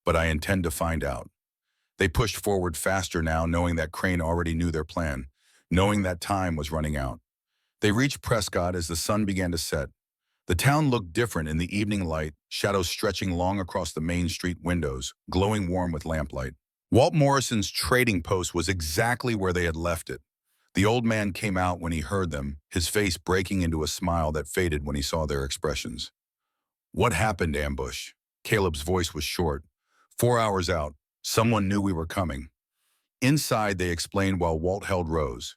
but I intend to find out. They pushed forward faster now, knowing that Crane already knew their plan, knowing that time was running out. They reached Prescott as the sun began to set. The town looked different in the evening light, shadows stretching long across the main street windows, glowing warm with lamplight. Walt Morrison's trading post was exactly where they had left it. The old man came out when he heard them, his face breaking into a smile that faded when he saw their expressions. What happened, ambush? Caleb's voice was short. 4 hours out. Someone knew we were coming. Inside, they explained while Walt held Rose.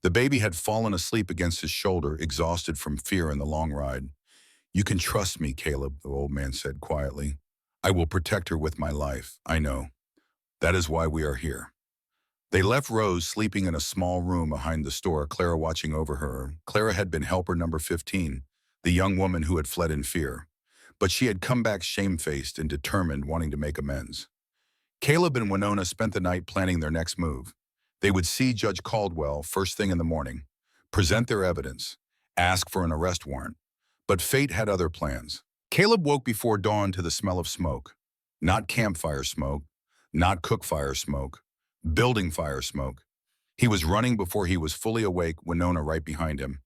The baby had fallen asleep against his shoulder, exhausted from fear in the long ride. You can trust me, Caleb, the old man said quietly. I will protect her with my life, I know. That is why we are here. They left Rose sleeping in a small room behind the store, Clara watching over her. Clara had been helper number 15, the young woman who had fled in fear. But she had come back shamefaced and determined, wanting to make amends. Caleb and Winona spent the night planning their next move. They would see Judge Caldwell first thing in the morning. present their evidence, ask for an arrest warrant. But fate had other plans. Caleb woke before dawn to the smell of smoke. Not campfire smoke, not cook fire smoke, building fire smoke. He was running before he was fully awake, Winona right behind him.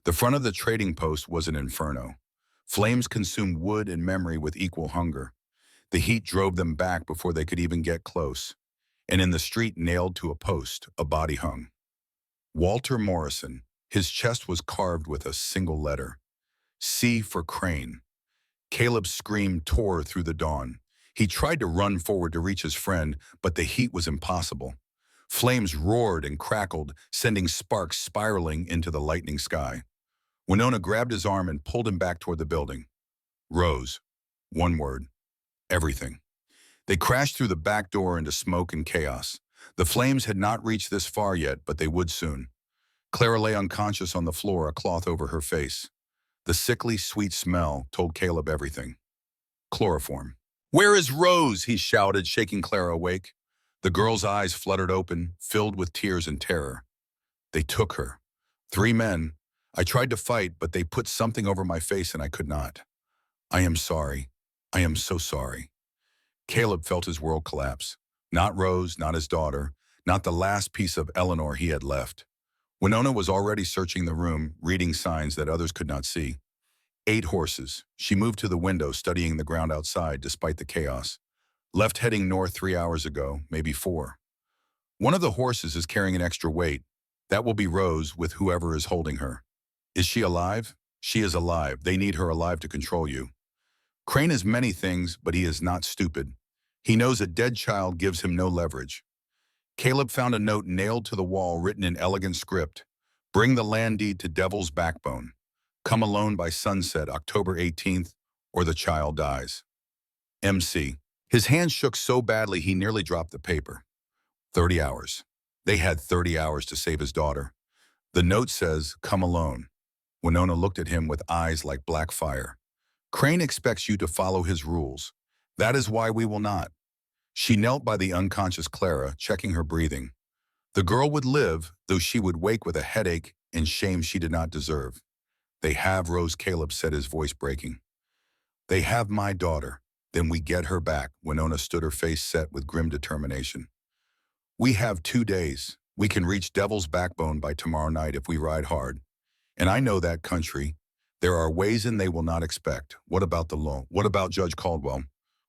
The front of the trading post was an inferno. Flames consumed wood and memory with equal hunger. The heat drove them back before they could even get close. And in the street nailed to a post, a body hung. Walter Morrison. His chest was carved with a single letter. C for Crane. Caleb's scream tore through the dawn. He tried to run forward to reach his friend, but the heat was impossible. Flames roared and crackled, sending sparks spiraling into the lightning sky. Winona grabbed his arm and pulled him back toward the building. Rose. One word. Everything. They crashed through the back door into smoke and chaos. The flames had not reached this far yet, but they would soon. Clara lay unconscious on the floor, a cloth over her face. The sickly, sweet smell told Caleb everything. Chloroform. "Where is Rose?" he shouted, shaking Clara awake. The girl's eyes fluttered open, filled with tears and terror. "They took her. 3 men. I tried to fight, but they put something over my face and I could not. I am sorry. I am so sorry." Caleb felt his world collapse. Not Rose, not his daughter, not the last piece of Eleanor he had left. Winona was already searching the room, reading signs that others could not see. 8 horses. She moved to the window, studying the ground outside despite the chaos. Left heading north 3 hours ago, maybe 4. One of the horses is carrying an extra weight. That will be Rose with whoever is holding her. Is she alive? She is alive. They need her alive to control you. Crane is many things, but he is not stupid. He knows a dead child gives him no leverage. Caleb found a note nailed to the wall written in elegant script. "Bring the land deed to Devil's Backbone. Come alone by sunset, October 18th, or the child dies. MC." His hand shook so badly he nearly dropped the paper. 30 hours. They had 30 hours to save his daughter. The note says, "Come alone." Winona looked at him with eyes like black fire. "Crane expects you to follow his rules. That is why we will not." She knelt by the unconscious Clara, checking her breathing. The girl would live, though she would wake with a headache and shame she did not deserve. "They have Rose," Caleb said, his voice breaking. "They have my daughter. Then we get her back." Winona stood, her face set with grim determination. "We have 2 days. We can reach Devil's Backbone by tomorrow night if we ride hard. And I know that country. There are ways in they will not expect. What about the law? What about Judge Caldwell?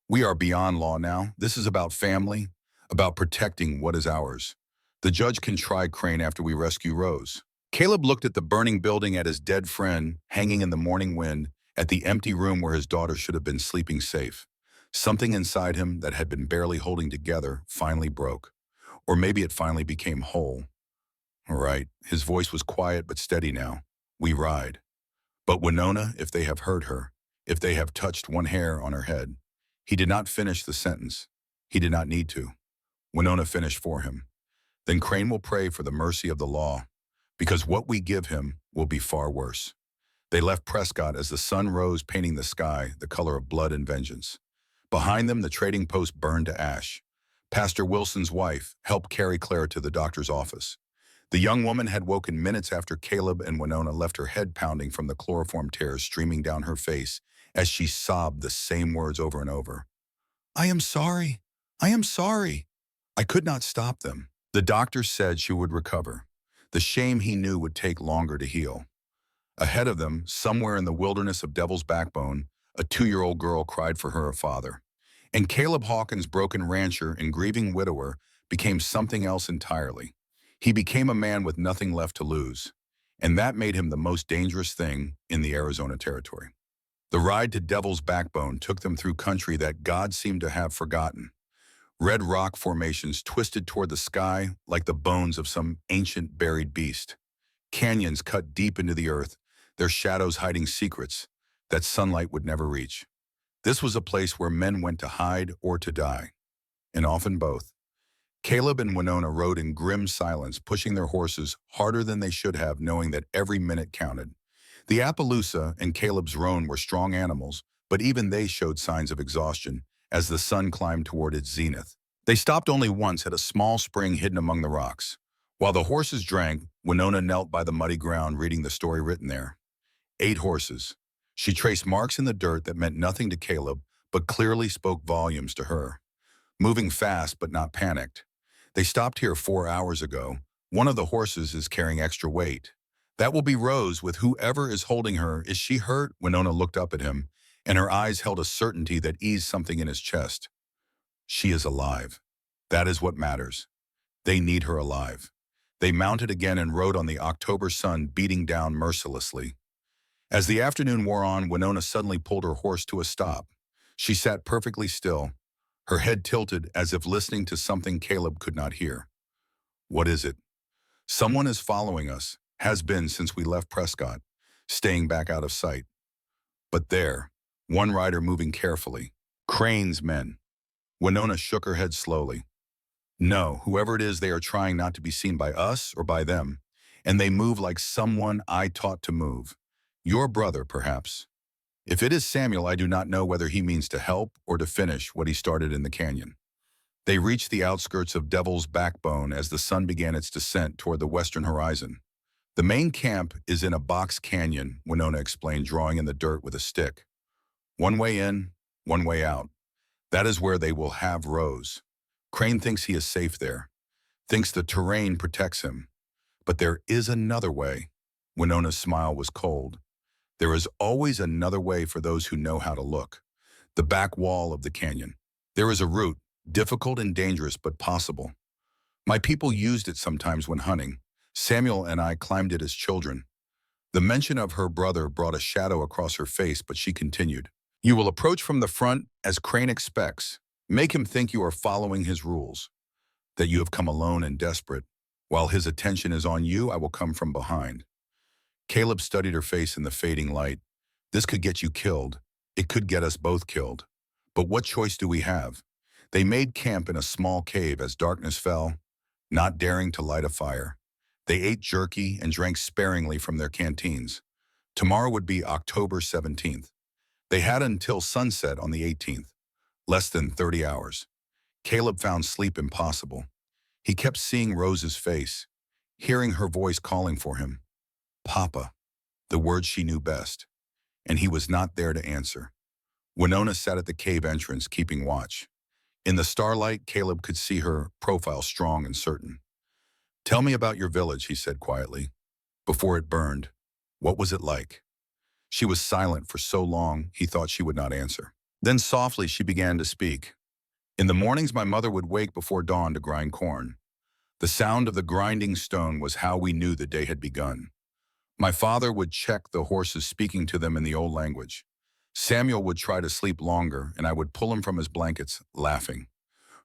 We are beyond law now. This is about family, about protecting what is ours. The judge can try Crane after we rescue Rose." Caleb looked at the burning building, at his dead friend hanging in the morning wind, at the empty room where his daughter should have been sleeping safe. Something inside him that had been barely holding together finally broke. Or maybe it finally became whole. "All right." His voice was quiet but steady now. "We ride. But Winona, if they have hurt her, if they have touched one hair on her head." He did not finish the sentence. He did not need to. Winona finished for him. "Then Crane will pray for the mercy of the law, because what we give him will be far worse." They left Prescott as the sun rose, painting the sky the color of blood and vengeance. Behind them, the trading post burned to ash. Pastor Wilson's wife helped carry Clara to the doctor's office. The young woman had woken minutes after Caleb and Winona left, her head pounding from the chloroform tears streaming down her face as she sobbed the same words over and over. "I am sorry. I am sorry." I could not stop them. The doctor said she would recover. The shame he knew would take longer to heal. Ahead of them, somewhere in the wilderness of Devil's Backbone, a 2-year-old girl cried for her father. And Caleb Hawkins, broken rancher and grieving widower, became something else entirely. He became a man with nothing left to lose. And that made him the most dangerous thing in the Arizona Territory. The ride to Devil's Backbone took them through country that God seemed to have forgotten. Red rock formations twisted toward the sky like the bones of some ancient buried beast. Canyons cut deep into the earth, their shadows hiding secrets that sunlight would never reach. This was a place where men went to hide or to die, and often both. Caleb and Winona rode in grim silence, pushing their horses harder than they should have, knowing that every minute counted. The Appaloosa and Caleb's roan were strong animals, but even they showed signs of exhaustion as the sun climbed toward its zenith. They stopped only once at a small spring hidden among the rocks. While the horses drank, Winona knelt by the muddy ground reading the story written there. 8 horses. She traced marks in the dirt that meant nothing to Caleb, but clearly spoke volumes to her. Moving fast, but not panicked. They stopped here 4 hours ago. One of the horses is carrying extra weight. That will be Rose with whoever is holding her. Is she hurt? Winona looked up at him, and her eyes held a certainty that eased something in his chest. She is alive. That is what matters. They need her alive. They mounted again and rode on the October sun beating down mercilessly. As the afternoon wore on, Winona suddenly pulled her horse to a stop. She sat perfectly still, her head tilted as if listening to something Caleb could not hear. What is it? Someone is following us, has been since we left Prescott, staying back out of sight. But there, one rider moving carefully. Crane's men. Winona shook her head slowly. No, whoever it is, they are trying not to be seen by us or by them, and they move like someone I taught to move. Your brother, perhaps. If it is Samuel, I do not know whether he means to help or to finish what he started in the canyon. They reached the outskirts of Devil's Backbone as the sun began its descent toward the western horizon. The main camp is in a box canyon, Winona explained, drawing in the dirt with a stick. One way in, one way out. That is where they will have Rose. Crane thinks he is safe there, thinks the terrain protects him. But there is another way. Winona's smile was cold. There is always another way for those who know how to look. The back wall of the canyon. There is a route, difficult and dangerous but possible. My people used it sometimes when hunting. Samuel and I climbed it as children. The mention of her brother brought a shadow across her face, but she continued. You will approach from the front as Crane expects. Make him think you are following his rules, that you have come alone and desperate. While his attention is on you, I will come from behind. Caleb studied her face in the fading light. This could get you killed. It could get us both killed. But what choice do we have? They made camp in a small cave as darkness fell, not daring to light a fire. They ate jerky and drank sparingly from their canteens. Tomorrow would be October 17th. They had until sunset on the 18th, less than 30 hours. Caleb found sleep impossible. He kept seeing Rose's face, hearing her voice calling for him. Papa, the word she knew best, and he was not there to answer. Winona sat at the cave entrance, keeping watch. In the starlight, Caleb could see her profile strong and certain. Tell me about your village, he said quietly. Before it burned, what was it like? She was silent for so long, he thought she would not answer. Then softly she began to speak. In the mornings, my mother would wake before dawn to grind corn. The sound of the grinding stone was how we knew the day had begun. My father would check the horses, speaking to them in the old language. Samuel would try to sleep longer, and I would pull him from his blankets, laughing.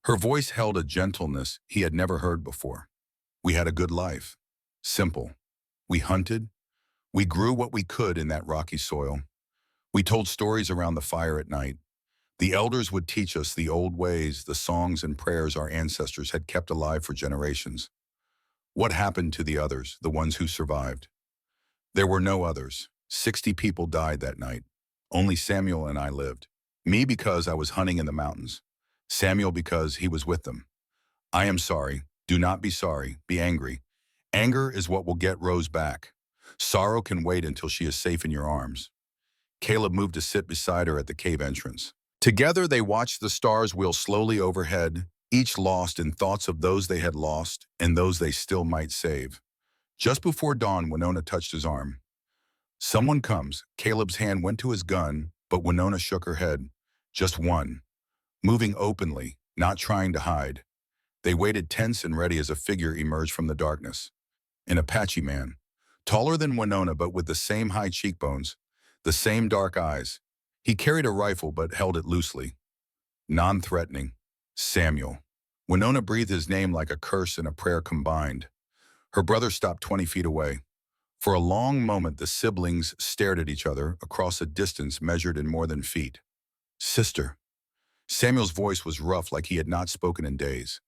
Her voice held a gentleness he had never heard before. We had a good life. Simple. We hunted. We grew what we could in that rocky soil. We told stories around the fire at night. The elders would teach us the old ways, the songs and prayers our ancestors had kept alive for generations. What happened to the others, the ones who survived? There were no others. 60 people died that night. Only Samuel and I lived. Me because I was hunting in the mountains. Samuel because he was with them. I am sorry. Do not be sorry. Be angry. Anger is what will get Rose back. Sorrow can wait until she is safe in your arms. Caleb moved to sit beside her at the cave entrance. Together they watched the stars wheel slowly overhead, each lost in thoughts of those they had lost and those they still might save. Just before dawn, Winona touched his arm. Someone comes. Caleb's hand went to his gun, but Winona shook her head. Just one. Moving openly, not trying to hide. They waited tense and ready as a figure emerged from the darkness. An Apache man. Taller than Winona, but with the same high cheekbones, the same dark eyes. He carried a rifle, but held it loosely. Non-threatening. Samuel. Winona breathed his name like a curse and a prayer combined. Her brother stopped 20 feet away. For a long moment, the siblings stared at each other across a distance measured in more than feet. Sister. Samuel's voice was rough, like he had not spoken in days.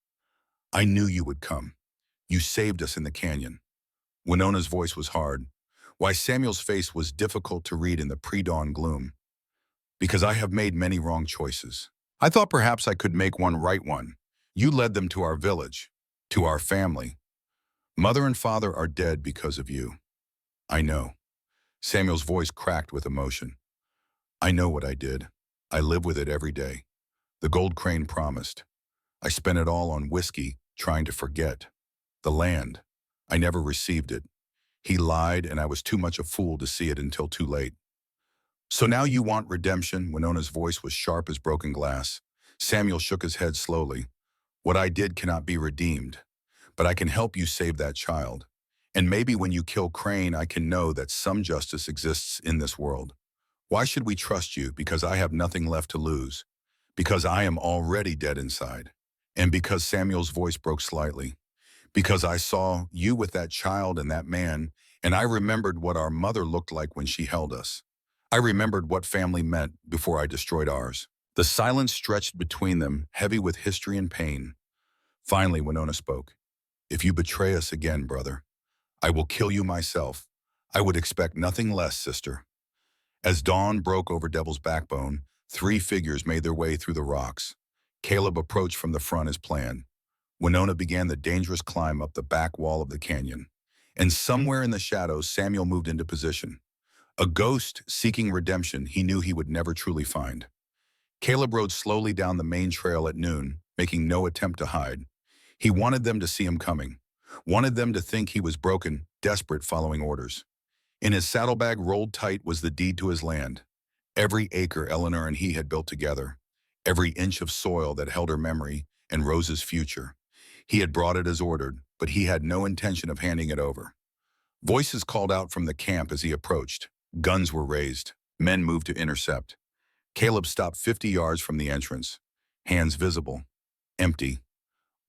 I knew you would come. You saved us in the canyon. Winona's voice was hard. Why Samuel's face was difficult to read in the pre-dawn gloom. Because I have made many wrong choices. I thought perhaps I could make one right one. You led them to our village, to our family. Mother and father are dead because of you. I know. Samuel's voice cracked with emotion. I know what I did. I live with it every day. The gold crane promised. I spent it all on whiskey, trying to forget. The land. I never received it. He lied, and I was too much a fool to see it until too late. So now you want redemption? Winona's voice was sharp as broken glass. Samuel shook his head slowly. What I did cannot be redeemed, but I can help you save that child. And maybe when you kill Crane, I can know that some justice exists in this world. Why should we trust you? Because I have nothing left to lose. Because I am already dead inside. And because Samuel's voice broke slightly. Because I saw you with that child and that man, and I remembered what our mother looked like when she held us. I remembered what family meant before I destroyed ours. The silence stretched between them, heavy with history and pain. Finally, Winona spoke. If you betray us again, brother, I will kill you myself. I would expect nothing less, sister. As dawn broke over Devil's Backbone, three figures made their way through the rocks. Caleb approached from the front as planned. Winona began the dangerous climb up the back wall of the canyon. And somewhere in the shadows, Samuel moved into position. A ghost seeking redemption he knew he would never truly find. Caleb rode slowly down the main trail at noon, making no attempt to hide. He wanted them to see him coming, wanted them to think he was broken, desperate following orders. In his saddlebag rolled tight was the deed to his land. Every acre Eleanor and he had built together, every inch of soil that held her memory and Rose's future. He had brought it as ordered, but he had no intention of handing it over. Voices called out from the camp as he approached. Guns were raised. Men moved to intercept. Caleb stopped 50 yards from the entrance, hands visible, empty.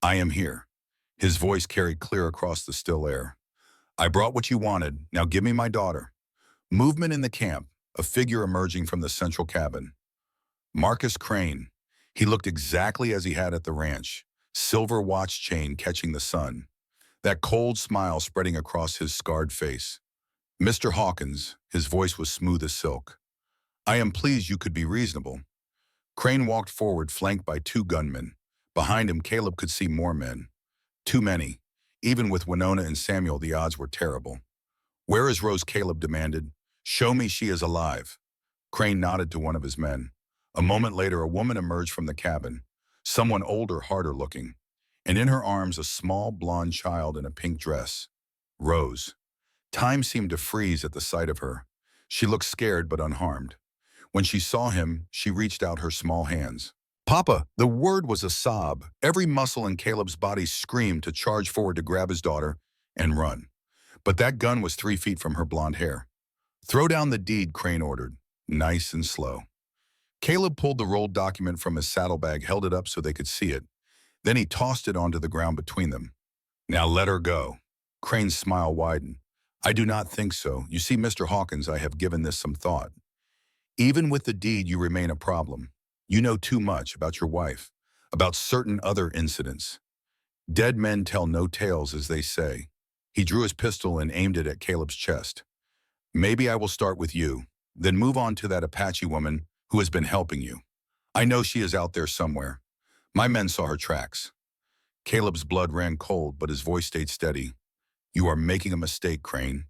I am here. His voice carried clear across the still air. I brought what you wanted. Now give me my daughter. Movement in the camp, a figure emerging from the central cabin. Marcus Crane. He looked exactly as he had at the ranch, silver watch chain catching the sun, that cold smile spreading across his scarred face. Mr. Hawkins, his voice was smooth as silk. I am pleased you could be reasonable. Crane walked forward, flanked by two gunmen. Behind him, Caleb could see more men. Too many. Even with Winona and Samuel, the odds were terrible. Where is Rose? Caleb demanded. Show me she is alive. Crane nodded to one of his men. A moment later, a woman emerged from the cabin, someone older, harder looking, and in her arms a small blonde child in a pink dress. Rose. Time seemed to freeze at the sight of her. She looked scared but unharmed. When she saw him, she reached out her small hands. Papa! The word was a sob. Every muscle in Caleb's body screamed to charge forward to grab his daughter and run. But that gun was 3 feet from her blonde hair. Throw down the deed, Crane ordered, nice and slow. Caleb pulled the rolled document from his saddlebag, held it up so they could see it. Then he tossed it onto the ground between them. Now let her go. Crane's smile widened. I do not think so. You see, Mr. Hawkins, I have given this some thought. Even with the deed, you remain a problem. You know too much about your wife, about certain other incidents. Dead men tell no tales, as they say. He drew his pistol and aimed it at Caleb's chest. Maybe I will start with you, then move on to that Apache woman who has been helping you. I know she is out there somewhere. My men saw her tracks. Caleb's blood ran cold, but his voice stayed steady. You are making a mistake, Crane.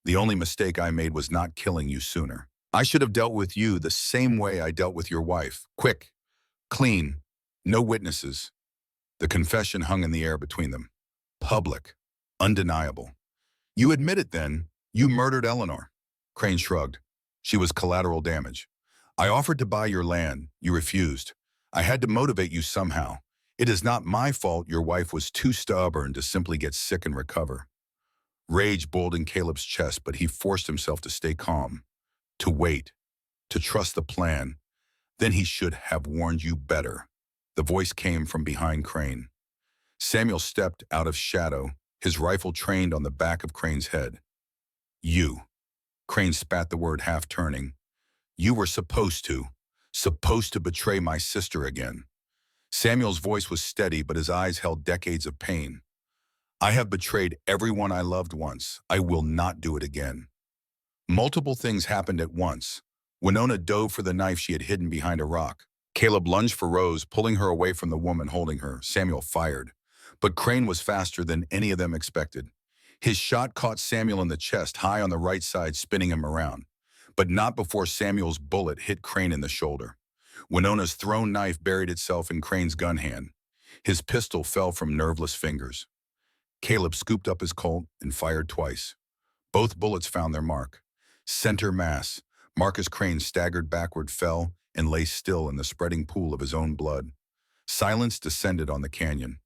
The only mistake I made was not killing you sooner. I should have dealt with you the same way I dealt with your wife. Quick, clean, no witnesses. The confession hung in the air between them. Public, undeniable. You admit it then. You murdered Eleanor. Crane shrugged. She was collateral damage. I offered to buy your land. You refused. I had to motivate you somehow. It is not my fault your wife was too stubborn to simply get sick and recover. Rage boiled in Caleb's chest, but he forced himself to stay calm, to wait, to trust the plan. Then he should have warned you better. The voice came from behind Crane. Samuel stepped out of shadow, his rifle trained on the back of Crane's head. You. Crane spat the word, half turning. You were supposed to betray my sister again. Samuel's voice was steady, but his eyes held decades of pain. I have betrayed everyone I loved once. I will not do it again. Multiple things happened at once. Winona dove for the knife she had hidden behind a rock. Caleb lunged for Rose, pulling her away from the woman holding her. Samuel fired. But Crane was faster than any of them expected. His shot caught Samuel in the chest, high on the right side, spinning him around. But not before Samuel's bullet hit Crane in the shoulder. Winona's thrown knife buried itself in Crane's gun hand. His pistol fell from nerveless fingers. Caleb scooped up his Colt and fired twice. Both bullets found their mark. Center mass. Marcus Crane staggered backward, fell, and lay still in the spreading pool of his own blood. Silence descended on the canyon,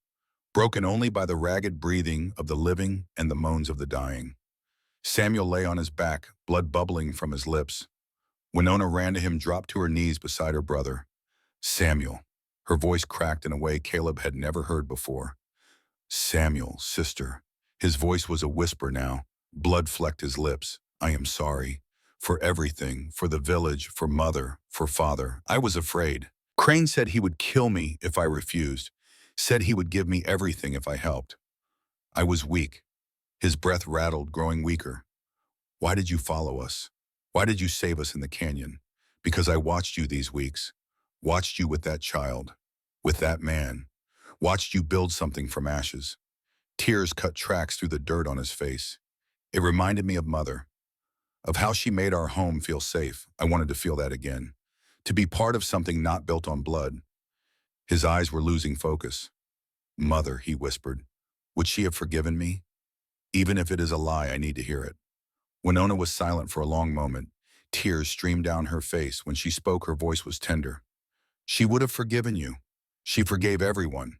broken only by the ragged breathing of the living and the moans of the dying. Samuel lay on his back, blood bubbling from his lips. Winona ran to him, dropped to her knees beside her brother. Samuel. Her voice cracked in a way Caleb had never heard before. Samuel, sister. His voice was a whisper now. Blood flecked his lips. I am sorry. For everything, for the village, for mother, for father. I was afraid. Crane said he would kill me if I refused. Said he would give me everything if I helped. I was weak. His breath rattled, growing weaker. Why did you follow us? Why did you save us in the canyon? Because I watched you these weeks. Watched you with that child. With that man. Watched you build something from ashes. Tears cut tracks through the dirt on his face. It reminded me of Mother. Of how she made our home feel safe. I wanted to feel that again. To be part of something not built on blood. His eyes were losing focus. Mother, he whispered. Would she have forgiven me? Even if it is a lie, I need to hear it. Winona was silent for a long moment. Tears streamed down her face. When she spoke, her voice was tender. She would have forgiven you. She forgave everyone,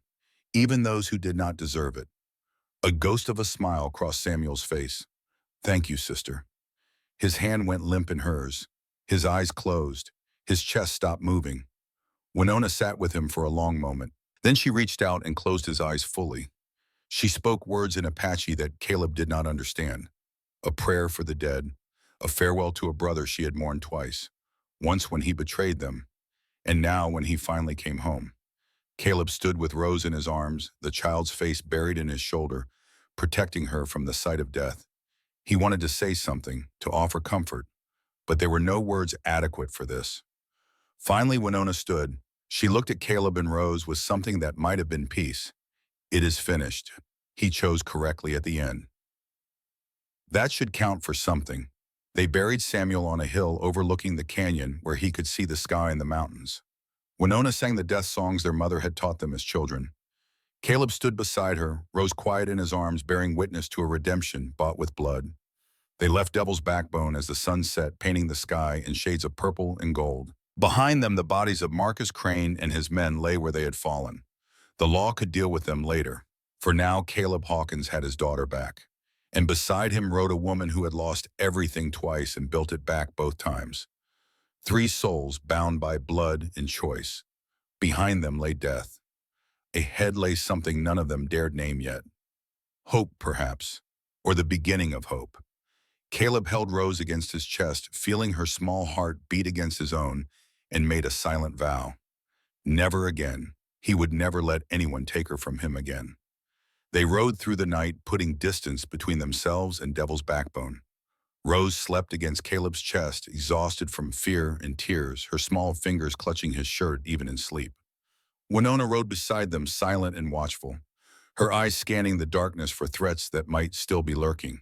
even those who did not deserve it. A ghost of a smile crossed Samuel's face. Thank you, sister. His hand went limp in hers. His eyes closed. His chest stopped moving. Winona sat with him for a long moment. Then she reached out and closed his eyes fully. She spoke words in Apache that Caleb did not understand. A prayer for the dead, a farewell to a brother she had mourned twice, once when he betrayed them, and now when he finally came home. Caleb stood with Rose in his arms, the child's face buried in his shoulder, protecting her from the sight of death. He wanted to say something, to offer comfort, but there were no words adequate for this. Finally, Winona stood. She looked at Caleb and Rose with something that might have been peace. It is finished. He chose correctly at the end. That should count for something. They buried Samuel on a hill overlooking the canyon where he could see the sky and the mountains. Winona sang the death songs their mother had taught them as children. Caleb stood beside her, Rose quiet in his arms, bearing witness to a redemption bought with blood. They left Devil's Backbone as the sun set, painting the sky in shades of purple and gold. Behind them, the bodies of Marcus Crane and his men lay where they had fallen. The law could deal with them later. For now, Caleb Hawkins had his daughter back. And beside him rode a woman who had lost everything twice and built it back both times. 3 souls bound by blood and choice. Behind them lay death. Ahead lay something none of them dared name yet. Hope, perhaps, or the beginning of hope. Caleb held Rose against his chest, feeling her small heart beat against his own, and made a silent vow. Never again. He would never let anyone take her from him again. They rode through the night, putting distance between themselves and Devil's Backbone. Rose slept against Caleb's chest, exhausted from fear and tears, her small fingers clutching his shirt even in sleep. Winona rode beside them, silent and watchful, her eyes scanning the darkness for threats that might still be lurking.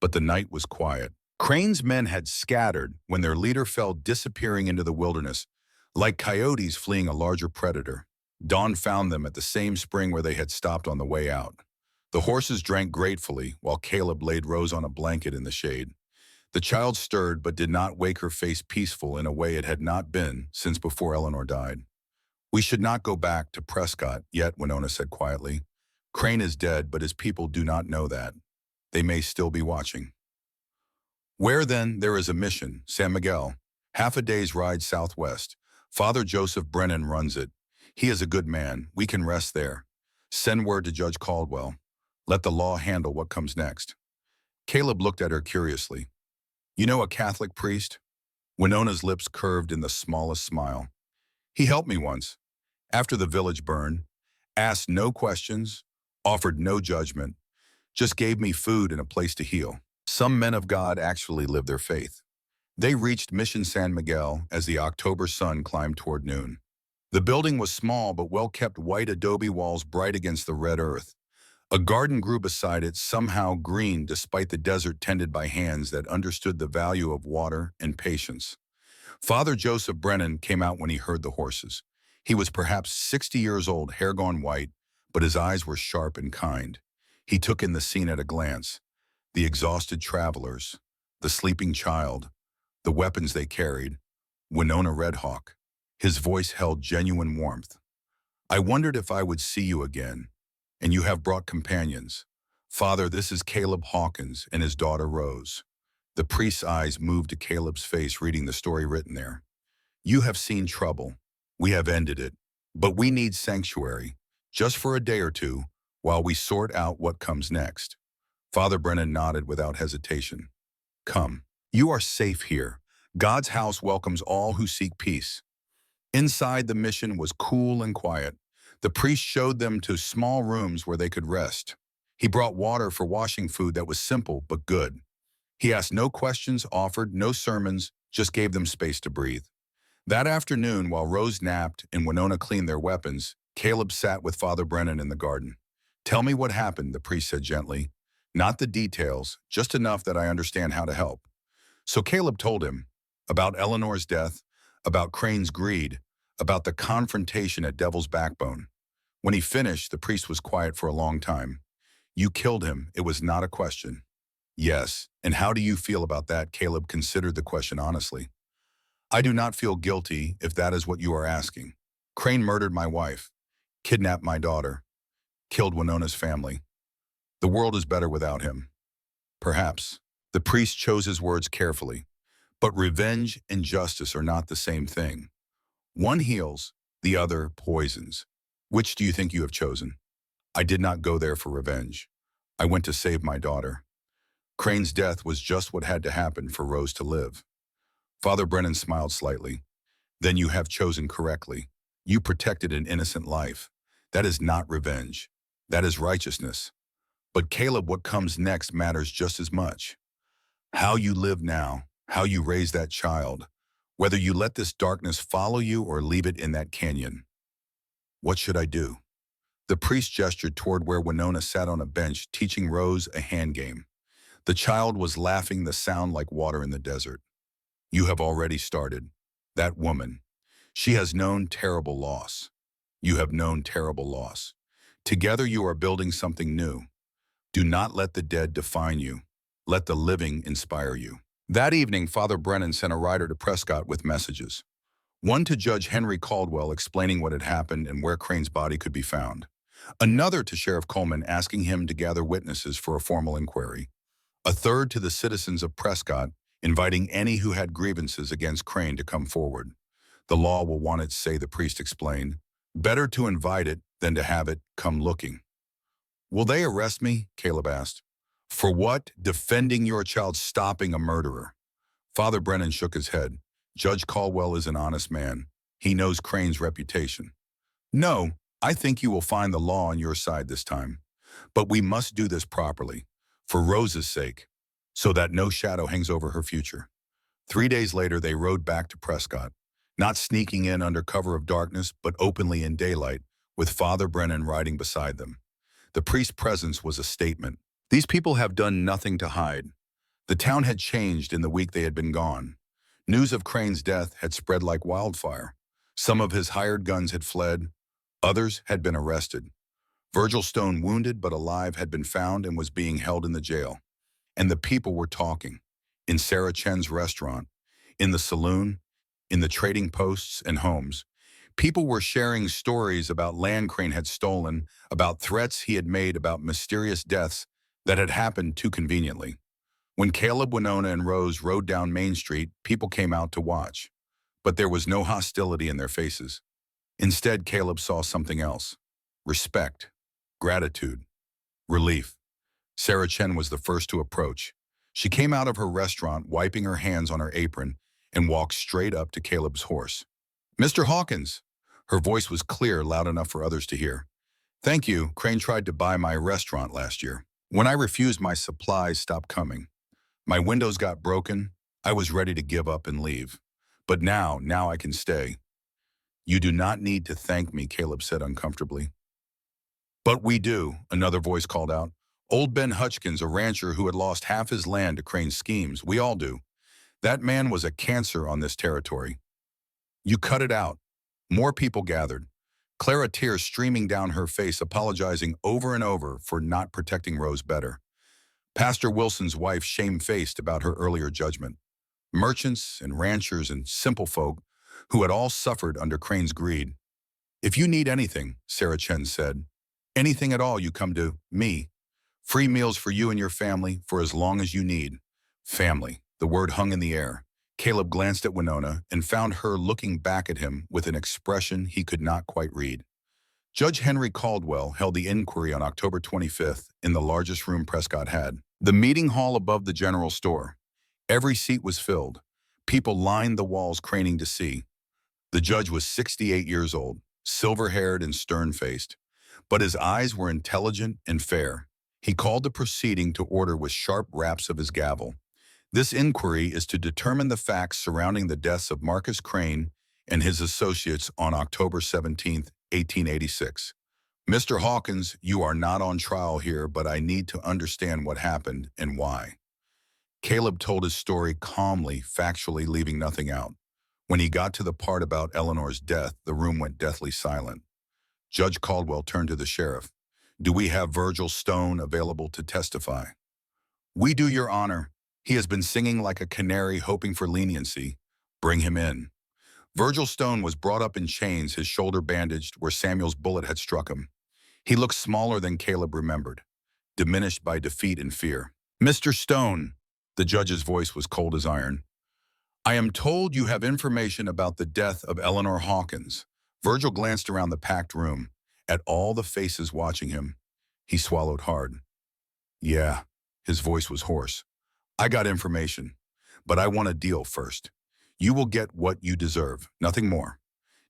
But the night was quiet. Crane's men had scattered when their leader fell, disappearing into the wilderness, like coyotes fleeing a larger predator. Dawn found them at the same spring where they had stopped on the way out. The horses drank gratefully, while Caleb laid Rose on a blanket in the shade. The child stirred but did not wake, her face peaceful in a way it had not been since before Eleanor died. We should not go back to Prescott yet, Winona said quietly. Crane is dead, but his people do not know that. They may still be watching. Where then there is a mission, San Miguel, half a day's ride southwest. Father Joseph Brennan runs it. He is a good man. We can rest there. Send word to Judge Caldwell. Let the law handle what comes next. Caleb looked at her curiously. You know a Catholic priest? Winona's lips curved in the smallest smile. He helped me once, after the village burned, asked no questions, offered no judgment, just gave me food and a place to heal. Some men of God actually live their faith. They reached Mission San Miguel as the October sun climbed toward noon. The building was small but well-kept, white adobe walls bright against the red earth. A garden grew beside it, somehow green despite the desert tended by hands that understood the value of water and patience. Father Joseph Brennan came out when he heard the horses. He was perhaps 60 years old, hair gone white, but his eyes were sharp and kind. He took in the scene at a glance. The exhausted travelers, the sleeping child, the weapons they carried, Winona Redhawk. His voice held genuine warmth. I wondered if I would see you again, and you have brought companions. Father, this is Caleb Hawkins and his daughter Rose. The priest's eyes moved to Caleb's face, reading the story written there. You have seen trouble. We have ended it. But we need sanctuary, just for a day or two, while we sort out what comes next. Father Brennan nodded without hesitation. Come. You are safe here. God's house welcomes all who seek peace. Inside, the mission was cool and quiet. The priest showed them to small rooms where they could rest. He brought water for washing food that was simple but good. He asked no questions, offered no sermons, just gave them space to breathe. That afternoon, while Rose napped and Winona cleaned their weapons, Caleb sat with Father Brennan in the garden. Tell me what happened, the priest said gently. Not the details, just enough that I understand how to help. So Caleb told him about Eleanor's death, about Crane's greed, about the confrontation at Devil's Backbone. When he finished, the priest was quiet for a long time. You killed him. It was not a question. Yes, and how do you feel about that? Caleb considered the question honestly. I do not feel guilty, if that is what you are asking. Crane murdered my wife, kidnapped my daughter, killed Winona's family. The world is better without him. Perhaps. The priest chose his words carefully. But revenge and justice are not the same thing. One heals, the other poisons. Which do you think you have chosen? I did not go there for revenge. I went to save my daughter. Crane's death was just what had to happen for Rose to live. Father Brennan smiled slightly. Then you have chosen correctly. You protected an innocent life. That is not revenge. That is righteousness. But Caleb, what comes next matters just as much. How you live now, how you raise that child, whether you let this darkness follow you or leave it in that canyon. What should I do? The priest gestured toward where Winona sat on a bench teaching Rose a hand game. The child was laughing, the sound like water in the desert. You have already started. That woman. She has known terrible loss. You have known terrible loss. Together you are building something new. Do not let the dead define you. Let the living inspire you. That evening, Father Brennan sent a rider to Prescott with messages. One to Judge Henry Caldwell explaining what had happened and where Crane's body could be found. Another to Sheriff Coleman asking him to gather witnesses for a formal inquiry. A third to the citizens of Prescott, inviting any who had grievances against Crane to come forward. The law will want its say, the priest explained. Better to invite it than to have it come looking. Will they arrest me? Caleb asked. For what? Defending your child, stopping a murderer. Father Brennan shook his head. Judge Caldwell is an honest man. He knows Crane's reputation. No, I think you will find the law on your side this time. But we must do this properly, for Rose's sake, so that no shadow hangs over her future. 3 days later, they rode back to Prescott, not sneaking in under cover of darkness, but openly in daylight, with Father Brennan riding beside them. The priest's presence was a statement. These people have done nothing to hide. The town had changed in the week they had been gone. News of Crane's death had spread like wildfire. Some of his hired guns had fled. Others had been arrested. Virgil Stone, wounded but alive, had been found and was being held in the jail. And the people were talking. In Sarah Chen's restaurant, in the saloon, in the trading posts and homes. People were sharing stories about land Crane had stolen, about threats he had made, about mysterious deaths that had happened too conveniently. When Caleb, Winona, and Rose rode down Main Street, people came out to watch. But there was no hostility in their faces. Instead, Caleb saw something else. Respect, gratitude, relief. Sarah Chen was the first to approach. She came out of her restaurant, wiping her hands on her apron, and walked straight up to Caleb's horse. Mr. Hawkins! Her voice was clear, loud enough for others to hear. Thank you. Crane tried to buy my restaurant last year. When I refused, my supplies stopped coming. My windows got broken. I was ready to give up and leave. But now I can stay. You do not need to thank me, Caleb said uncomfortably. But we do, another voice called out. Old Ben Hutchkins, a rancher who had lost half his land to Crane's schemes. We all do. That man was a cancer on this territory. You cut it out. More people gathered. Clara, tears streaming down her face, apologizing over and over for not protecting Rose better. Pastor Wilson's wife shamefaced about her earlier judgment. Merchants and ranchers and simple folk who had all suffered under Crane's greed. If you need anything, Sarah Chen said, anything at all, you come to me. Free meals for you and your family for as long as you need. Family. The word hung in the air. Caleb glanced at Winona and found her looking back at him with an expression he could not quite read. Judge Henry Caldwell held the inquiry on October 25th in the largest room Prescott had, the meeting hall above the general store. Every seat was filled. People lined the walls craning to see. The judge was 68 years old, silver-haired and stern-faced, but his eyes were intelligent and fair. He called the proceeding to order with sharp raps of his gavel. This inquiry is to determine the facts surrounding the deaths of Marcus Crane and his associates on October 17, 1886. Mr. Hawkins, you are not on trial here, but I need to understand what happened and why. Caleb told his story calmly, factually, leaving nothing out. When he got to the part about Eleanor's death, the room went deathly silent. Judge Caldwell turned to the sheriff. Do we have Virgil Stone available to testify? We do, Your Honor. He has been singing like a canary, hoping for leniency. Bring him in. Virgil Stone was brought up in chains, his shoulder bandaged where Samuel's bullet had struck him. He looked smaller than Caleb remembered, diminished by defeat and fear. Mr. Stone, the judge's voice was cold as iron. I am told you have information about the death of Eleanor Hawkins. Virgil glanced around the packed room, at all the faces watching him. He swallowed hard. Yeah, his voice was hoarse. I got information, but I want a deal first. You will get what you deserve, nothing more.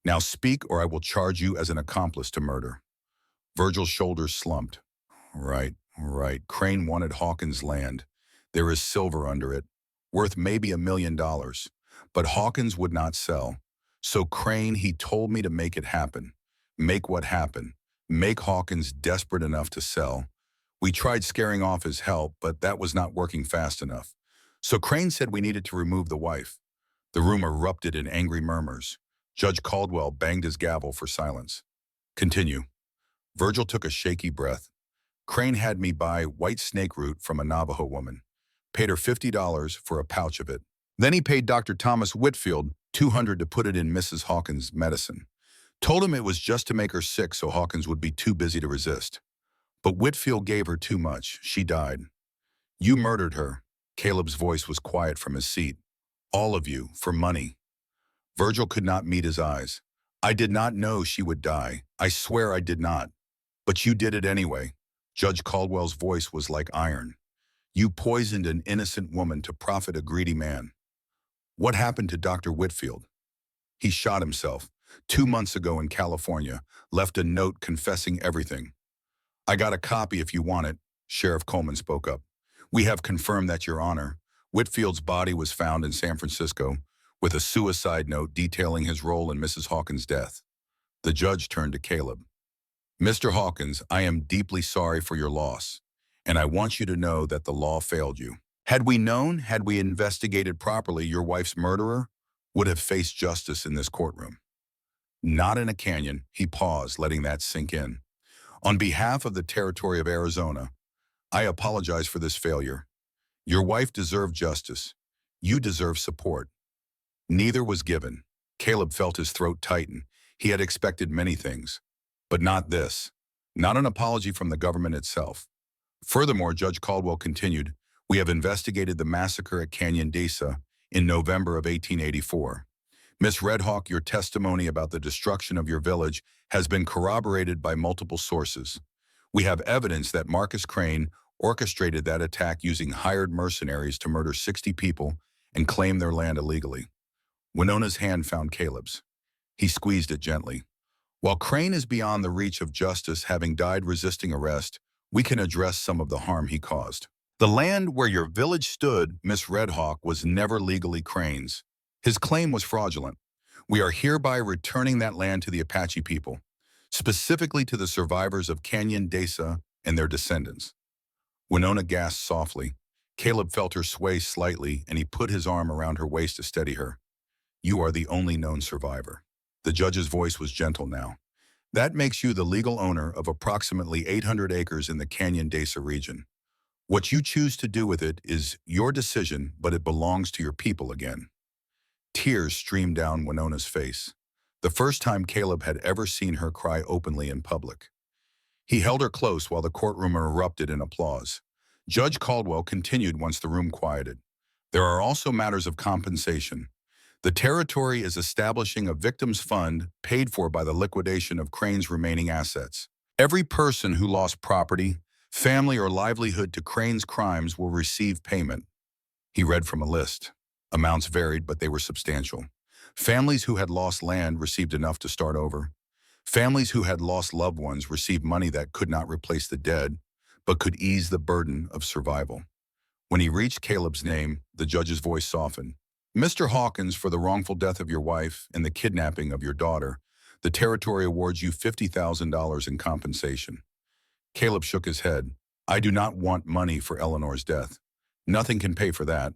Now speak or I will charge you as an accomplice to murder. Virgil's shoulders slumped. Right. Crane wanted Hawkins' land. There is silver under it, worth maybe $1 million. But Hawkins would not sell. So Crane, he told me to make it happen. Make what happen. Make Hawkins desperate enough to sell. We tried scaring off his help, but that was not working fast enough. So Crane said we needed to remove the wife. The room erupted in angry murmurs. Judge Caldwell banged his gavel for silence. Continue. Virgil took a shaky breath. Crane had me buy white snake root from a Navajo woman. Paid her $50 for a pouch of it. Then he paid Dr. Thomas Whitfield $200 to put it in Mrs. Hawkins' medicine. Told him it was just to make her sick so Hawkins would be too busy to resist. But Whitfield gave her too much. She died. You murdered her. Caleb's voice was quiet from his seat. All of you, for money. Virgil could not meet his eyes. I did not know she would die. I swear I did not. But you did it anyway. Judge Caldwell's voice was like iron. You poisoned an innocent woman to profit a greedy man. What happened to Dr. Whitfield? He shot himself 2 months ago in California, left a note confessing everything. I got a copy if you want it, Sheriff Coleman spoke up. We have confirmed that, Your Honor. Whitfield's body was found in San Francisco with a suicide note detailing his role in Mrs. Hawkins' death. The judge turned to Caleb. Mr. Hawkins, I am deeply sorry for your loss, and I want you to know that the law failed you. Had we investigated properly, your wife's murderer would have faced justice in this courtroom. Not in a canyon, he paused, letting that sink in. On behalf of the territory of Arizona, I apologize for this failure. Your wife deserved justice. You deserve support. Neither was given. Caleb felt his throat tighten. He had expected many things, but not this. Not an apology from the government itself. Furthermore, Judge Caldwell continued, we have investigated the massacre at Canyon Desa in November of 1884. Miss Redhawk, your testimony about the destruction of your village has been corroborated by multiple sources. We have evidence that Marcus Crane orchestrated that attack using hired mercenaries to murder 60 people and claim their land illegally. Winona's hand found Caleb's. He squeezed it gently. While Crane is beyond the reach of justice, having died resisting arrest, we can address some of the harm he caused. The land where your village stood, Miss Redhawk, was never legally Crane's. His claim was fraudulent. We are hereby returning that land to the Apache people. specifically to the survivors of Canyon Desa and their descendants. Winona gasped softly. Caleb felt her sway slightly, and he put his arm around her waist to steady her. You are the only known survivor. The judge's voice was gentle now. That makes you the legal owner of approximately 800 acres in the Canyon Desa region. What you choose to do with it is your decision, but it belongs to your people again. Tears streamed down Winona's face. The first time Caleb had ever seen her cry openly in public. He held her close while the courtroom erupted in applause. Judge Caldwell continued once the room quieted. There are also matters of compensation. The territory is establishing a victims fund paid for by the liquidation of Crane's remaining assets. Every person who lost property, family, or livelihood to Crane's crimes will receive payment. He read from a list. Amounts varied, but they were substantial. Families who had lost land received enough to start over. Families who had lost loved ones received money that could not replace the dead, but could ease the burden of survival. When he reached Caleb's name, the judge's voice softened. Mr. Hawkins, for the wrongful death of your wife and the kidnapping of your daughter, the territory awards you $50,000 in compensation. Caleb shook his head. I do not want money for Eleanor's death. Nothing can pay for that.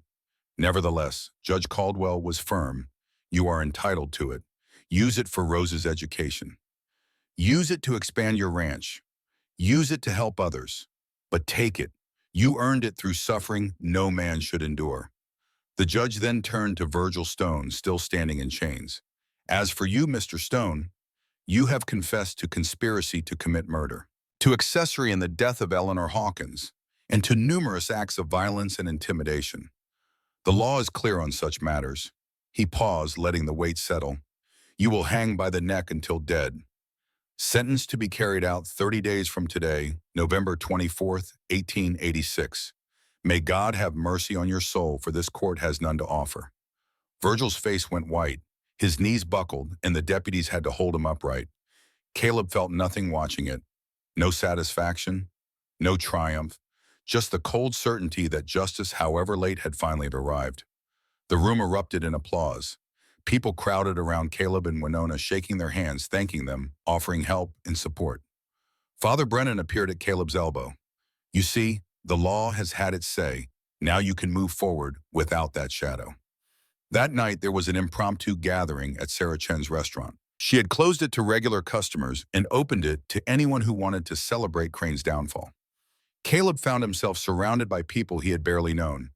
Nevertheless, Judge Caldwell was firm. You are entitled to it. Use it for Rose's education. Use it to expand your ranch. Use it to help others. But take it. You earned it through suffering no man should endure. The judge then turned to Virgil Stone, still standing in chains. As for you, Mr. Stone, you have confessed to conspiracy to commit murder, to accessory in the death of Eleanor Hawkins, and to numerous acts of violence and intimidation. The law is clear on such matters. He paused, letting the weight settle. You will hang by the neck until dead. Sentence to be carried out 30 days from today, November 24th, 1886. May God have mercy on your soul, for this court has none to offer. Virgil's face went white. His knees buckled, and the deputies had to hold him upright. Caleb felt nothing watching it. No satisfaction, no triumph, just the cold certainty that justice, however late, had finally arrived. The room erupted in applause. People crowded around Caleb and Winona, shaking their hands, thanking them, offering help and support. Father Brennan appeared at Caleb's elbow. You see, the law has had its say. Now you can move forward without that shadow. That night, there was an impromptu gathering at Sarah Chen's restaurant. She had closed it to regular customers and opened it to anyone who wanted to celebrate Crane's downfall. Caleb found himself surrounded by people he had barely known,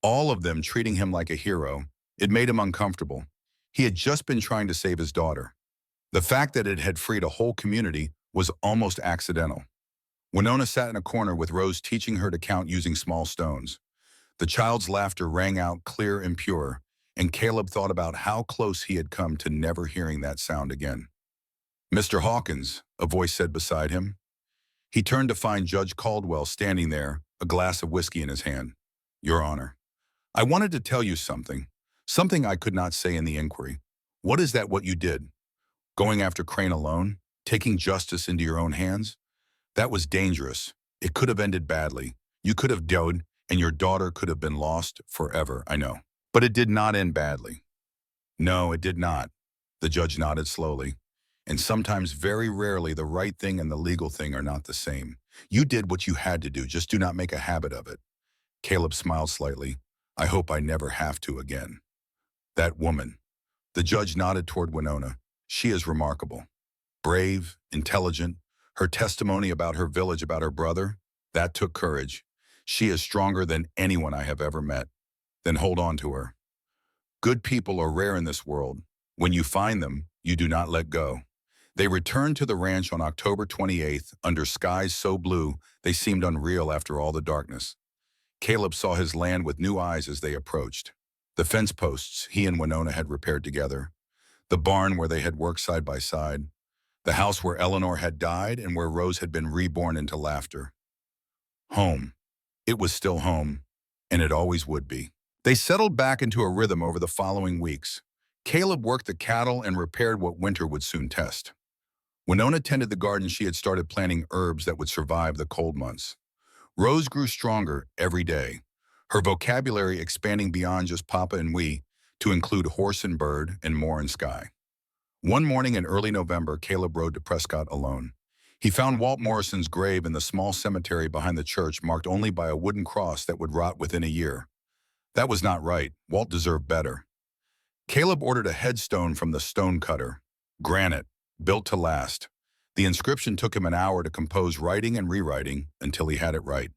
all of them treating him like a hero. It made him uncomfortable. He had just been trying to save his daughter. The fact that it had freed a whole community was almost accidental. Winona sat in a corner with Rose teaching her to count using small stones. The child's laughter rang out clear and pure, and Caleb thought about how close he had come to never hearing that sound again. Mr. Hawkins, a voice said beside him. He turned to find Judge Caldwell standing there, a glass of whiskey in his hand. Your Honor, I wanted to tell you something I could not say in the inquiry. What is that what you did? Going after Crane alone? Taking justice into your own hands? That was dangerous. It could have ended badly. You could have died, and your daughter could have been lost forever, I know. But it did not end badly. No, it did not. The judge nodded slowly. And sometimes, very rarely, the right thing and the legal thing are not the same. You did what you had to do, just do not make a habit of it. Caleb smiled slightly. I hope I never have to again. That woman. The judge nodded toward Winona. She is remarkable. Brave, intelligent. Her testimony about her village, about her brother, that took courage. She is stronger than anyone I have ever met. Then hold on to her. Good people are rare in this world. When you find them, you do not let go. They returned to the ranch on October 28th under skies so blue they seemed unreal after all the darkness. Caleb saw his land with new eyes as they approached. The fence posts he and Winona had repaired together. The barn where they had worked side by side. The house where Eleanor had died and where Rose had been reborn into laughter. Home. It was still home, and it always would be. They settled back into a rhythm over the following weeks. Caleb worked the cattle and repaired what winter would soon test. Winona tended the garden she had started planting herbs that would survive the cold months. Rose grew stronger every day, her vocabulary expanding beyond just papa and we to include horse and bird and moor and sky. One morning in early November, Caleb rode to Prescott alone. He found Walt Morrison's grave in the small cemetery behind the church, marked only by a wooden cross that would rot within a year. That was not right. Walt deserved better. Caleb ordered a headstone from the stone cutter. Granite, built to last. The inscription took him an hour to compose, writing and rewriting until he had it right.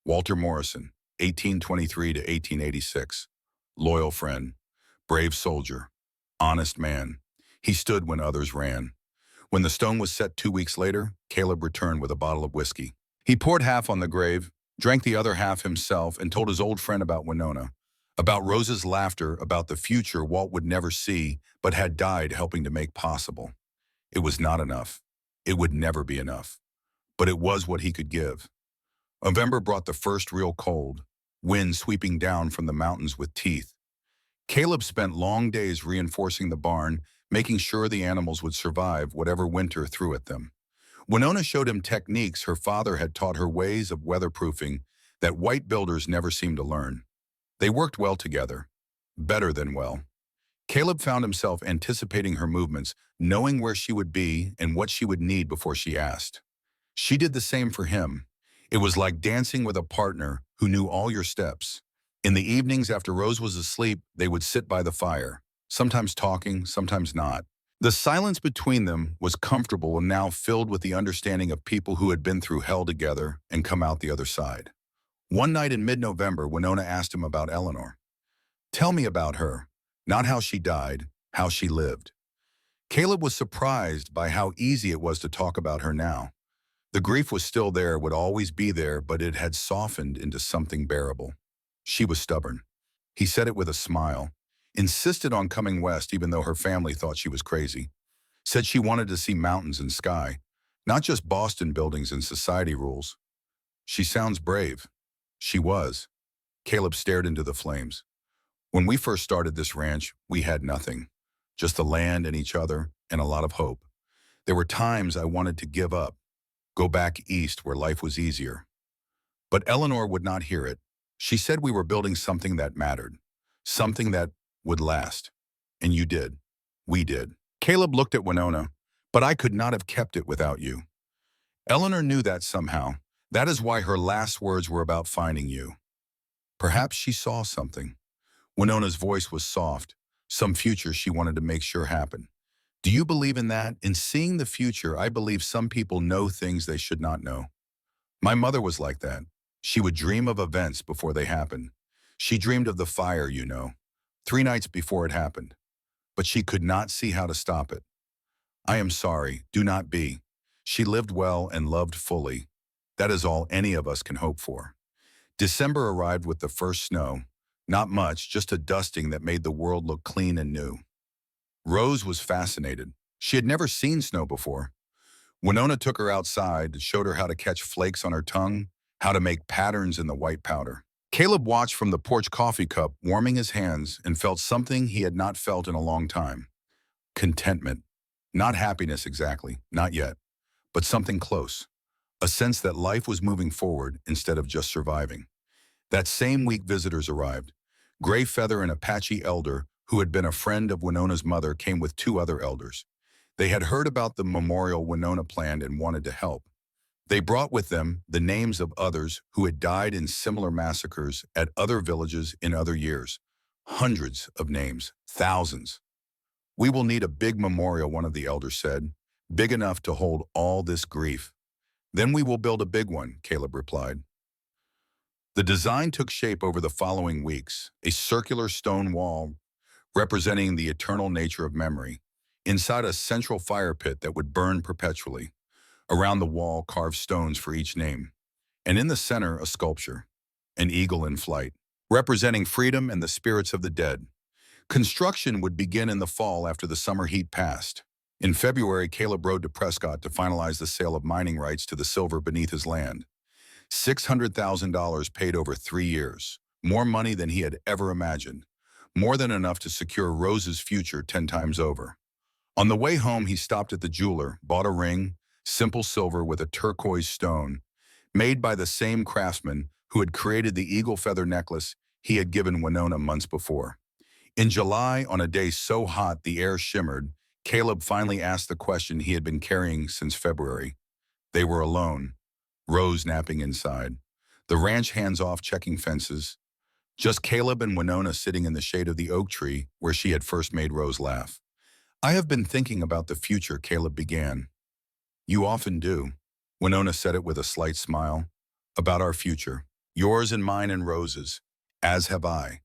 Walter Morrison, 1823 to 1886. Loyal friend, brave soldier, honest man. He stood when others ran. When the stone was set 2 weeks later, Caleb returned with a bottle of whiskey. He poured half on the grave, drank the other half himself, and told his old friend about Winona, about Rose's laughter, about the future Walt would never see but had died helping to make possible. It was not enough. It would never be enough. But it was what he could give. November brought the first real cold, wind sweeping down from the mountains with teeth. Caleb spent long days reinforcing the barn, making sure the animals would survive whatever winter threw at them. Winona showed him techniques her father had taught her, ways of weatherproofing that white builders never seemed to learn. They worked well together, better than well. Caleb found himself anticipating her movements, knowing where she would be and what she would need before she asked. She did the same for him. It was like dancing with a partner who knew all your steps. In the evenings after Rose was asleep, they would sit by the fire, sometimes talking, sometimes not. The silence between them was comfortable and now filled with the understanding of people who had been through hell together and come out the other side. One night in mid-November, Winona asked him about Eleanor. "Tell me about her, not how she died, how she lived." Caleb was surprised by how easy it was to talk about her now. The grief was still there, would always be there, but it had softened into something bearable. She was stubborn. He said it with a smile, insisted on coming west even though her family thought she was crazy. Said she wanted to see mountains and sky, not just Boston buildings and society rules. She sounds brave. She was. Caleb stared into the flames. When we first started this ranch, we had nothing. Just the land and each other and a lot of hope. There were times I wanted to give up, go back east where life was easier. But Eleanor would not hear it. She said we were building something that mattered, something that would last. And you did. We did. Caleb looked at Winona. "But I could not have kept it without you." Eleanor knew that somehow. That is why her last words were about finding you. Perhaps she saw something. Winona's voice was soft, some future she wanted to make sure happened. Do you believe in that? In seeing the future, I believe some people know things they should not know. My mother was like that. She would dream of events before they happened. She dreamed of the fire, 3 nights before it happened. But she could not see how to stop it. I am sorry, do not be. She lived well and loved fully. That is all any of us can hope for. December arrived with the first snow. Not much, just a dusting that made the world look clean and new. Rose was fascinated. She had never seen snow before. Winona took her outside and showed her how to catch flakes on her tongue, how to make patterns in the white powder. Caleb watched from the porch coffee cup, warming his hands, and felt something he had not felt in a long time. Contentment. Not happiness exactly, not yet, but something close. A sense that life was moving forward instead of just surviving. That same week, visitors arrived. Gray Feather, an Apache elder who had been a friend of Winona's mother, came with 2 other elders. They had heard about the memorial Winona planned and wanted to help. They brought with them the names of others who had died in similar massacres at other villages in other years. Hundreds of names, thousands. "We will need a big memorial," one of the elders said, "big enough to hold all this grief." "Then we will build a big one," Caleb replied. The design took shape over the following weeks, a circular stone wall representing the eternal nature of memory, inside a central fire pit that would burn perpetually. Around the wall, carved stones for each name, and in the center, a sculpture, an eagle in flight, representing freedom and the spirits of the dead. Construction would begin in the fall after the summer heat passed. In February, Caleb rode to Prescott to finalize the sale of mining rights to the silver beneath his land. $600,000 paid over 3 years, more money than he had ever imagined, more than enough to secure Rose's future 10 times over. On the way home, he stopped at the jeweler, bought a ring, simple silver with a turquoise stone, made by the same craftsman who had created the eagle feather necklace he had given Winona months before. In July, on a day so hot the air shimmered, Caleb finally asked the question he had been carrying since February. They were alone, Rose napping inside. The ranch hands off checking fences. Just Caleb and Winona sitting in the shade of the oak tree where she had first made Rose laugh. I have been thinking about the future, Caleb began. You often do. Winona said it with a slight smile. About our future. Yours and mine and Rose's. As have I.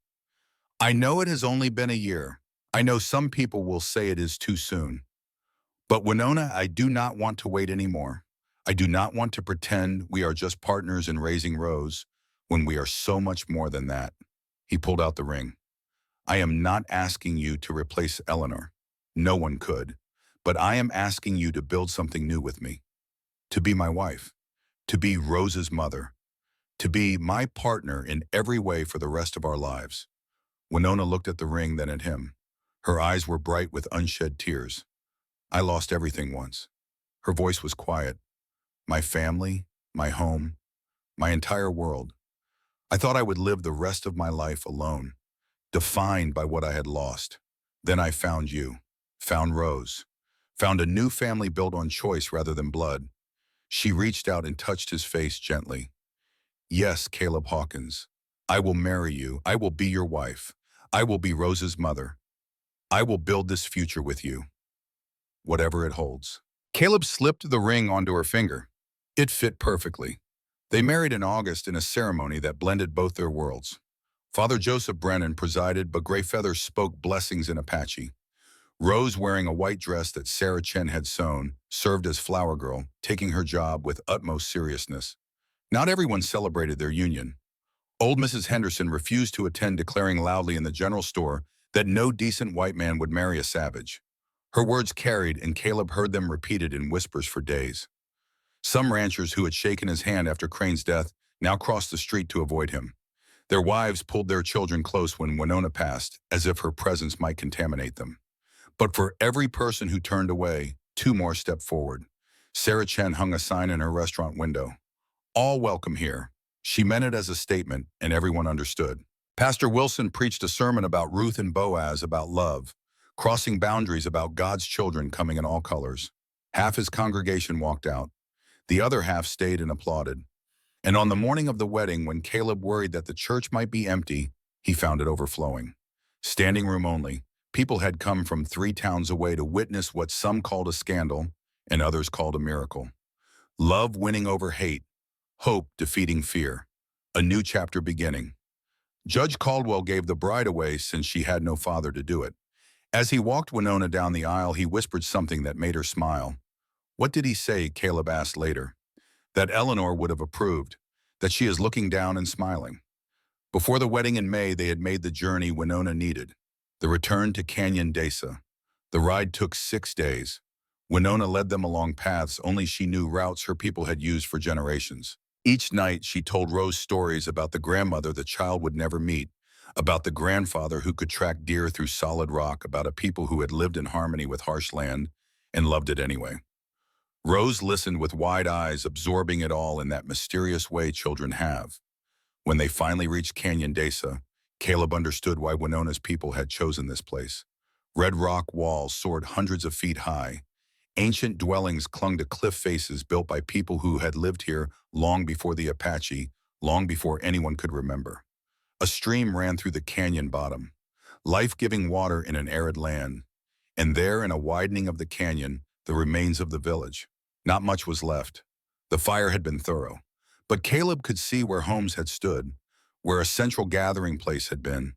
I know it has only been a year. I know some people will say it is too soon. But Winona, I do not want to wait anymore. I do not want to pretend we are just partners in raising Rose when we are so much more than that. He pulled out the ring. I am not asking you to replace Eleanor. No one could. But I am asking you to build something new with me. To be my wife. To be Rose's mother. To be my partner in every way for the rest of our lives. Winona looked at the ring, then at him. Her eyes were bright with unshed tears. I lost everything once. Her voice was quiet. My family, my home, my entire world. I thought I would live the rest of my life alone, defined by what I had lost. Then I found you, found Rose, found a new family built on choice rather than blood. She reached out and touched his face gently. Yes, Caleb Hawkins, I will marry you. I will be your wife. I will be Rose's mother. I will build this future with you, whatever it holds. Caleb slipped the ring onto her finger. It fit perfectly. They married in August in a ceremony that blended both their worlds. Father Joseph Brennan presided, but Gray Feathers spoke blessings in Apache. Rose, wearing a white dress that Sarah Chen had sewn, served as flower girl, taking her job with utmost seriousness. Not everyone celebrated their union. Old Mrs. Henderson refused to attend, declaring loudly in the general store that no decent white man would marry a savage. Her words carried, and Caleb heard them repeated in whispers for days. Some ranchers who had shaken his hand after Crane's death now crossed the street to avoid him. Their wives pulled their children close when Winona passed, as if her presence might contaminate them. But for every person who turned away, two more stepped forward. Sarah Chen hung a sign in her restaurant window. All welcome here. She meant it as a statement, and everyone understood. Pastor Wilson preached a sermon about Ruth and Boaz, about love, crossing boundaries, about God's children coming in all colors. Half his congregation walked out. The other half stayed and applauded. And on the morning of the wedding, when Caleb worried that the church might be empty, he found it overflowing. Standing room only, people had come from 3 towns away to witness what some called a scandal and others called a miracle. Love winning over hate, hope defeating fear, a new chapter beginning. Judge Caldwell gave the bride away since she had no father to do it. As he walked Winona down the aisle, he whispered something that made her smile. What did he say? Caleb asked later. That Eleanor would have approved, that she is looking down and smiling. Before the wedding in May, they had made the journey Winona needed, the return to Canyon Desa. The ride took 6 days. Winona led them along paths only she knew, routes her people had used for generations. Each night, she told Rose stories about the grandmother the child would never meet, about the grandfather who could track deer through solid rock, about a people who had lived in harmony with harsh land and loved it anyway. Rose listened with wide eyes, absorbing it all in that mysterious way children have. When they finally reached Canyon Desa, Caleb understood why Winona's people had chosen this place. Red rock walls soared hundreds of feet high. Ancient dwellings clung to cliff faces built by people who had lived here long before the Apache, long before anyone could remember. A stream ran through the canyon bottom, life-giving water in an arid land. And there, in a widening of the canyon, the remains of the village. Not much was left. The fire had been thorough. But Caleb could see where homes had stood, where a central gathering place had been,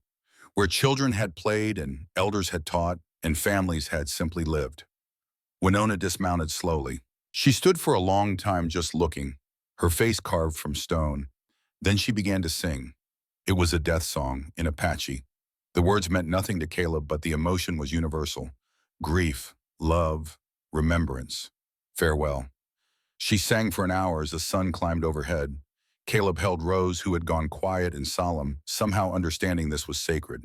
where children had played and elders had taught and families had simply lived. Winona dismounted slowly. She stood for a long time just looking, her face carved from stone. Then she began to sing. It was a death song in Apache. The words meant nothing to Caleb, but the emotion was universal. Grief, love, remembrance, farewell. She sang for an hour as the sun climbed overhead. Caleb held Rose, who had gone quiet and solemn, somehow understanding this was sacred.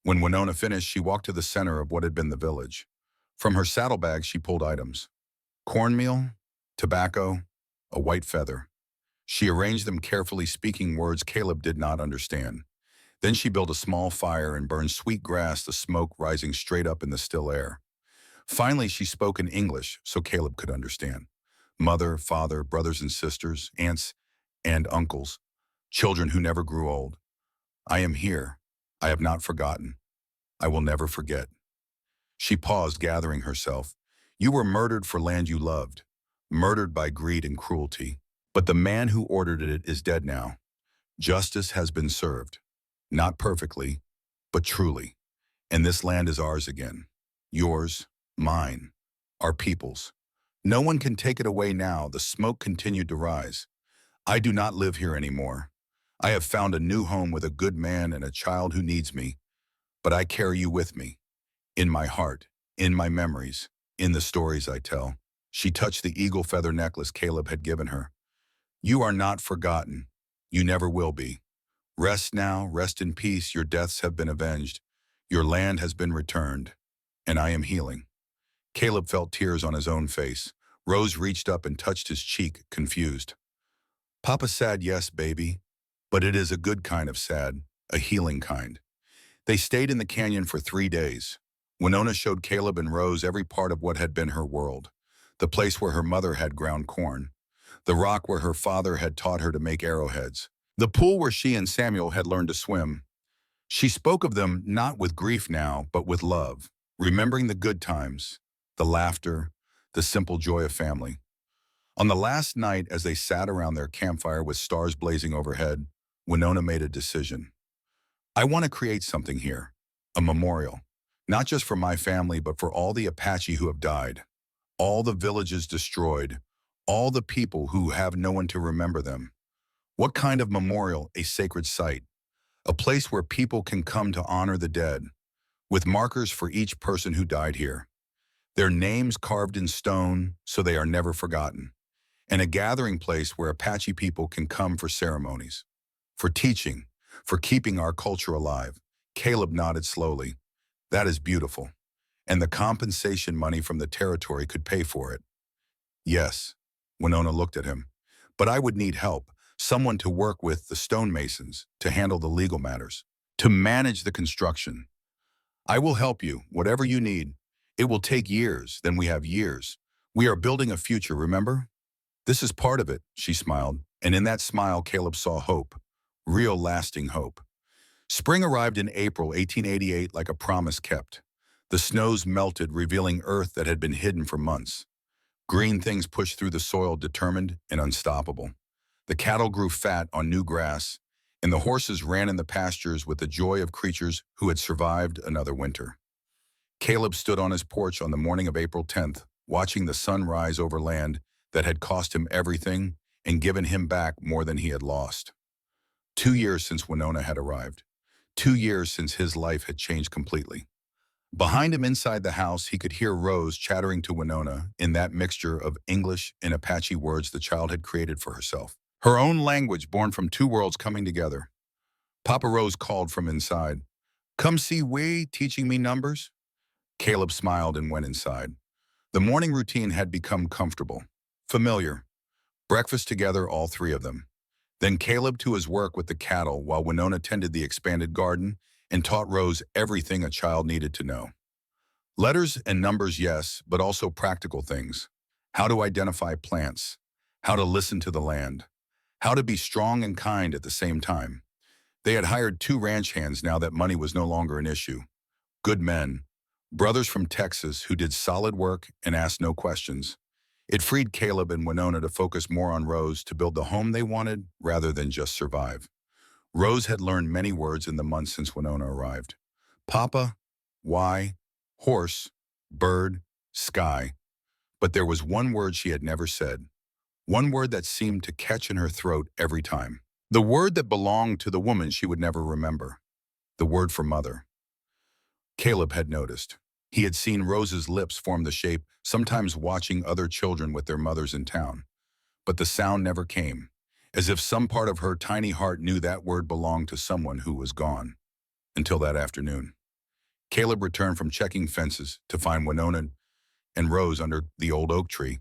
When Winona finished, she walked to the center of what had been the village. From her saddlebag, she pulled items. Cornmeal, tobacco, a white feather. She arranged them carefully, speaking words Caleb did not understand. Then she built a small fire and burned sweet grass, the smoke rising straight up in the still air. Finally, she spoke in English so Caleb could understand. Mother, father, brothers and sisters, aunts and uncles, children who never grew old. I am here. I have not forgotten. I will never forget. She paused, gathering herself. You were murdered for land you loved, murdered by greed and cruelty. But the man who ordered it is dead now. Justice has been served. Not perfectly, but truly. And this land is ours again. Yours, mine, our people's. No one can take it away now. The smoke continued to rise. I do not live here anymore. I have found a new home with a good man and a child who needs me. But I carry you with me. In my heart, in my memories, in the stories I tell. She touched the eagle feather necklace Caleb had given her. You are not forgotten. You never will be. Rest now, rest in peace. Your deaths have been avenged. Your land has been returned. And I am healing. Caleb felt tears on his own face. Rose reached up and touched his cheek, confused. Papa sad, yes, baby. But it is a good kind of sad, a healing kind. They stayed in the canyon for 3 days. Winona showed Caleb and Rose every part of what had been her world. The place where her mother had ground corn. The rock where her father had taught her to make arrowheads. The pool where she and Samuel had learned to swim. She spoke of them not with grief now, but with love, remembering the good times, the laughter, the simple joy of family. On the last night, as they sat around their campfire with stars blazing overhead, Winona made a decision. I want to create something here, a memorial, not just for my family, but for all the Apache who have died, all the villages destroyed, all the people who have no one to remember them. What kind of memorial? A sacred site, a place where people can come to honor the dead, with markers for each person who died here, their names carved in stone so they are never forgotten, and a gathering place where Apache people can come for ceremonies, for teaching, for keeping our culture alive. Caleb nodded slowly. That is beautiful. And the compensation money from the territory could pay for it. Yes, Winona looked at him. But I would need help, someone to work with the stonemasons, to handle the legal matters, to manage the construction. I will help you, whatever you need. It will take years, then we have years. We are building a future, remember? This is part of it, she smiled, and in that smile Caleb saw hope, real lasting hope. Spring arrived in April 1888 like a promise kept. The snows melted, revealing earth that had been hidden for months. Green things pushed through the soil, determined and unstoppable. The cattle grew fat on new grass, and the horses ran in the pastures with the joy of creatures who had survived another winter. Caleb stood on his porch on the morning of April 10th, watching the sun rise over land that had cost him everything and given him back more than he had lost. 2 years since Winona had arrived. 2 years since his life had changed completely. Behind him inside the house, he could hear Rose chattering to Winona in that mixture of English and Apache words the child had created for herself. Her own language born from 2 worlds coming together. Papa Rose called from inside. Come see we teaching me numbers? Caleb smiled and went inside. The morning routine had become comfortable, familiar. Breakfast together, all 3 of them. Then Caleb to his work with the cattle while Winona tended the expanded garden and taught Rose everything a child needed to know. Letters and numbers, yes, but also practical things. How to identify plants, how to listen to the land, how to be strong and kind at the same time. They had hired 2 ranch hands now that money was no longer an issue. Good men, brothers from Texas who did solid work and asked no questions. It freed Caleb and Winona to focus more on Rose, to build the home they wanted rather than just survive. Rose had learned many words in the months since Winona arrived. Papa, why, horse, bird, sky. But there was one word she had never said. One word that seemed to catch in her throat every time. The word that belonged to the woman she would never remember. The word for mother. Caleb had noticed. He had seen Rose's lips form the shape, sometimes watching other children with their mothers in town. But the sound never came, as if some part of her tiny heart knew that word belonged to someone who was gone. Until that afternoon. Caleb returned from checking fences to find Winona and Rose under the old oak tree,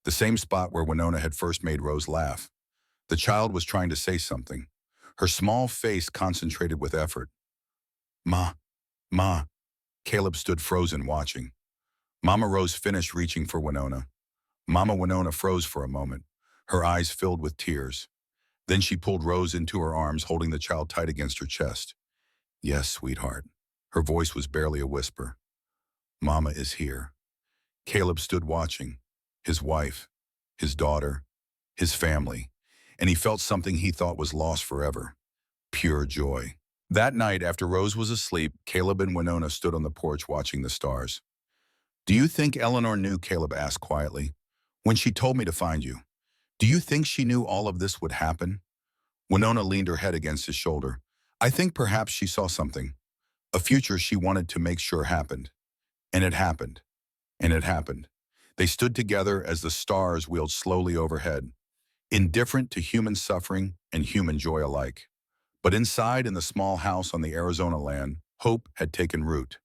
the same spot where Winona had first made Rose laugh. The child was trying to say something, her small face concentrated with effort. Ma, Ma. Caleb stood frozen, watching. Mama Rose finished reaching for Winona. Mama Winona froze for a moment, her eyes filled with tears. Then she pulled Rose into her arms, holding the child tight against her chest. Yes, sweetheart. Her voice was barely a whisper. Mama is here. Caleb stood watching. His wife, his daughter, his family, and he felt something he thought was lost forever. Pure joy. That night, after Rose was asleep, Caleb and Winona stood on the porch watching the stars. Do you think Eleanor knew? Caleb asked quietly. When she told me to find you, do you think she knew all of this would happen? Winona leaned her head against his shoulder. I think perhaps she saw something, a future she wanted to make sure happened. And it happened. And it happened. They stood together as the stars wheeled slowly overhead, indifferent to human suffering and human joy alike. But inside, in the small house on the Arizona land, hope had taken root.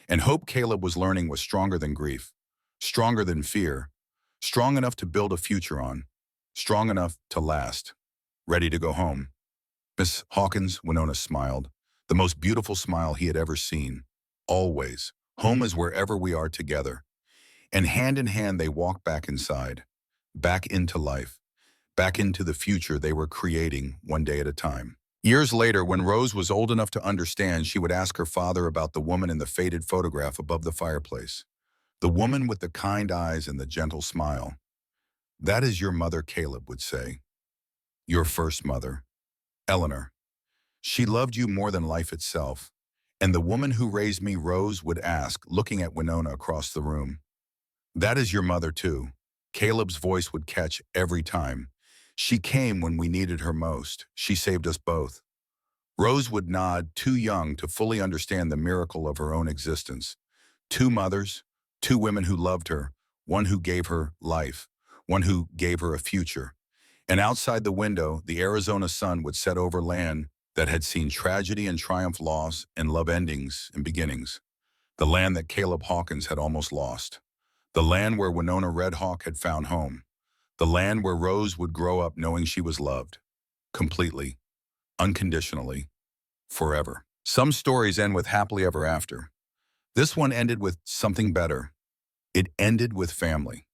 And hope, Caleb was learning, was stronger than grief, stronger than fear, strong enough to build a future on, strong enough to last. Ready to go home. Miss Hawkins, Winona smiled, the most beautiful smile he had ever seen. Always. Home is wherever we are together. And hand in hand, they walked back inside, back into life, back into the future they were creating one day at a time. Years later, when Rose was old enough to understand, she would ask her father about the woman in the faded photograph above the fireplace. The woman with the kind eyes and the gentle smile. That is your mother, Caleb would say. Your first mother, Eleanor. She loved you more than life itself. And the woman who raised me, Rose, would ask, looking at Winona across the room. That is your mother, too. Caleb's voice would catch every time. She came when we needed her most. She saved us both. Rose would nod, too young to fully understand the miracle of her own existence. Two mothers, two women who loved her, one who gave her life, one who gave her a future. And outside the window, the Arizona sun would set over land that had seen tragedy and triumph, loss and love, endings and beginnings. The land that Caleb Hawkins had almost lost. The land where Winona Red Hawk had found home. The land where Rose would grow up knowing she was loved. Completely. Unconditionally. Forever. Some stories end with happily ever after. This one ended with something better. It ended with family.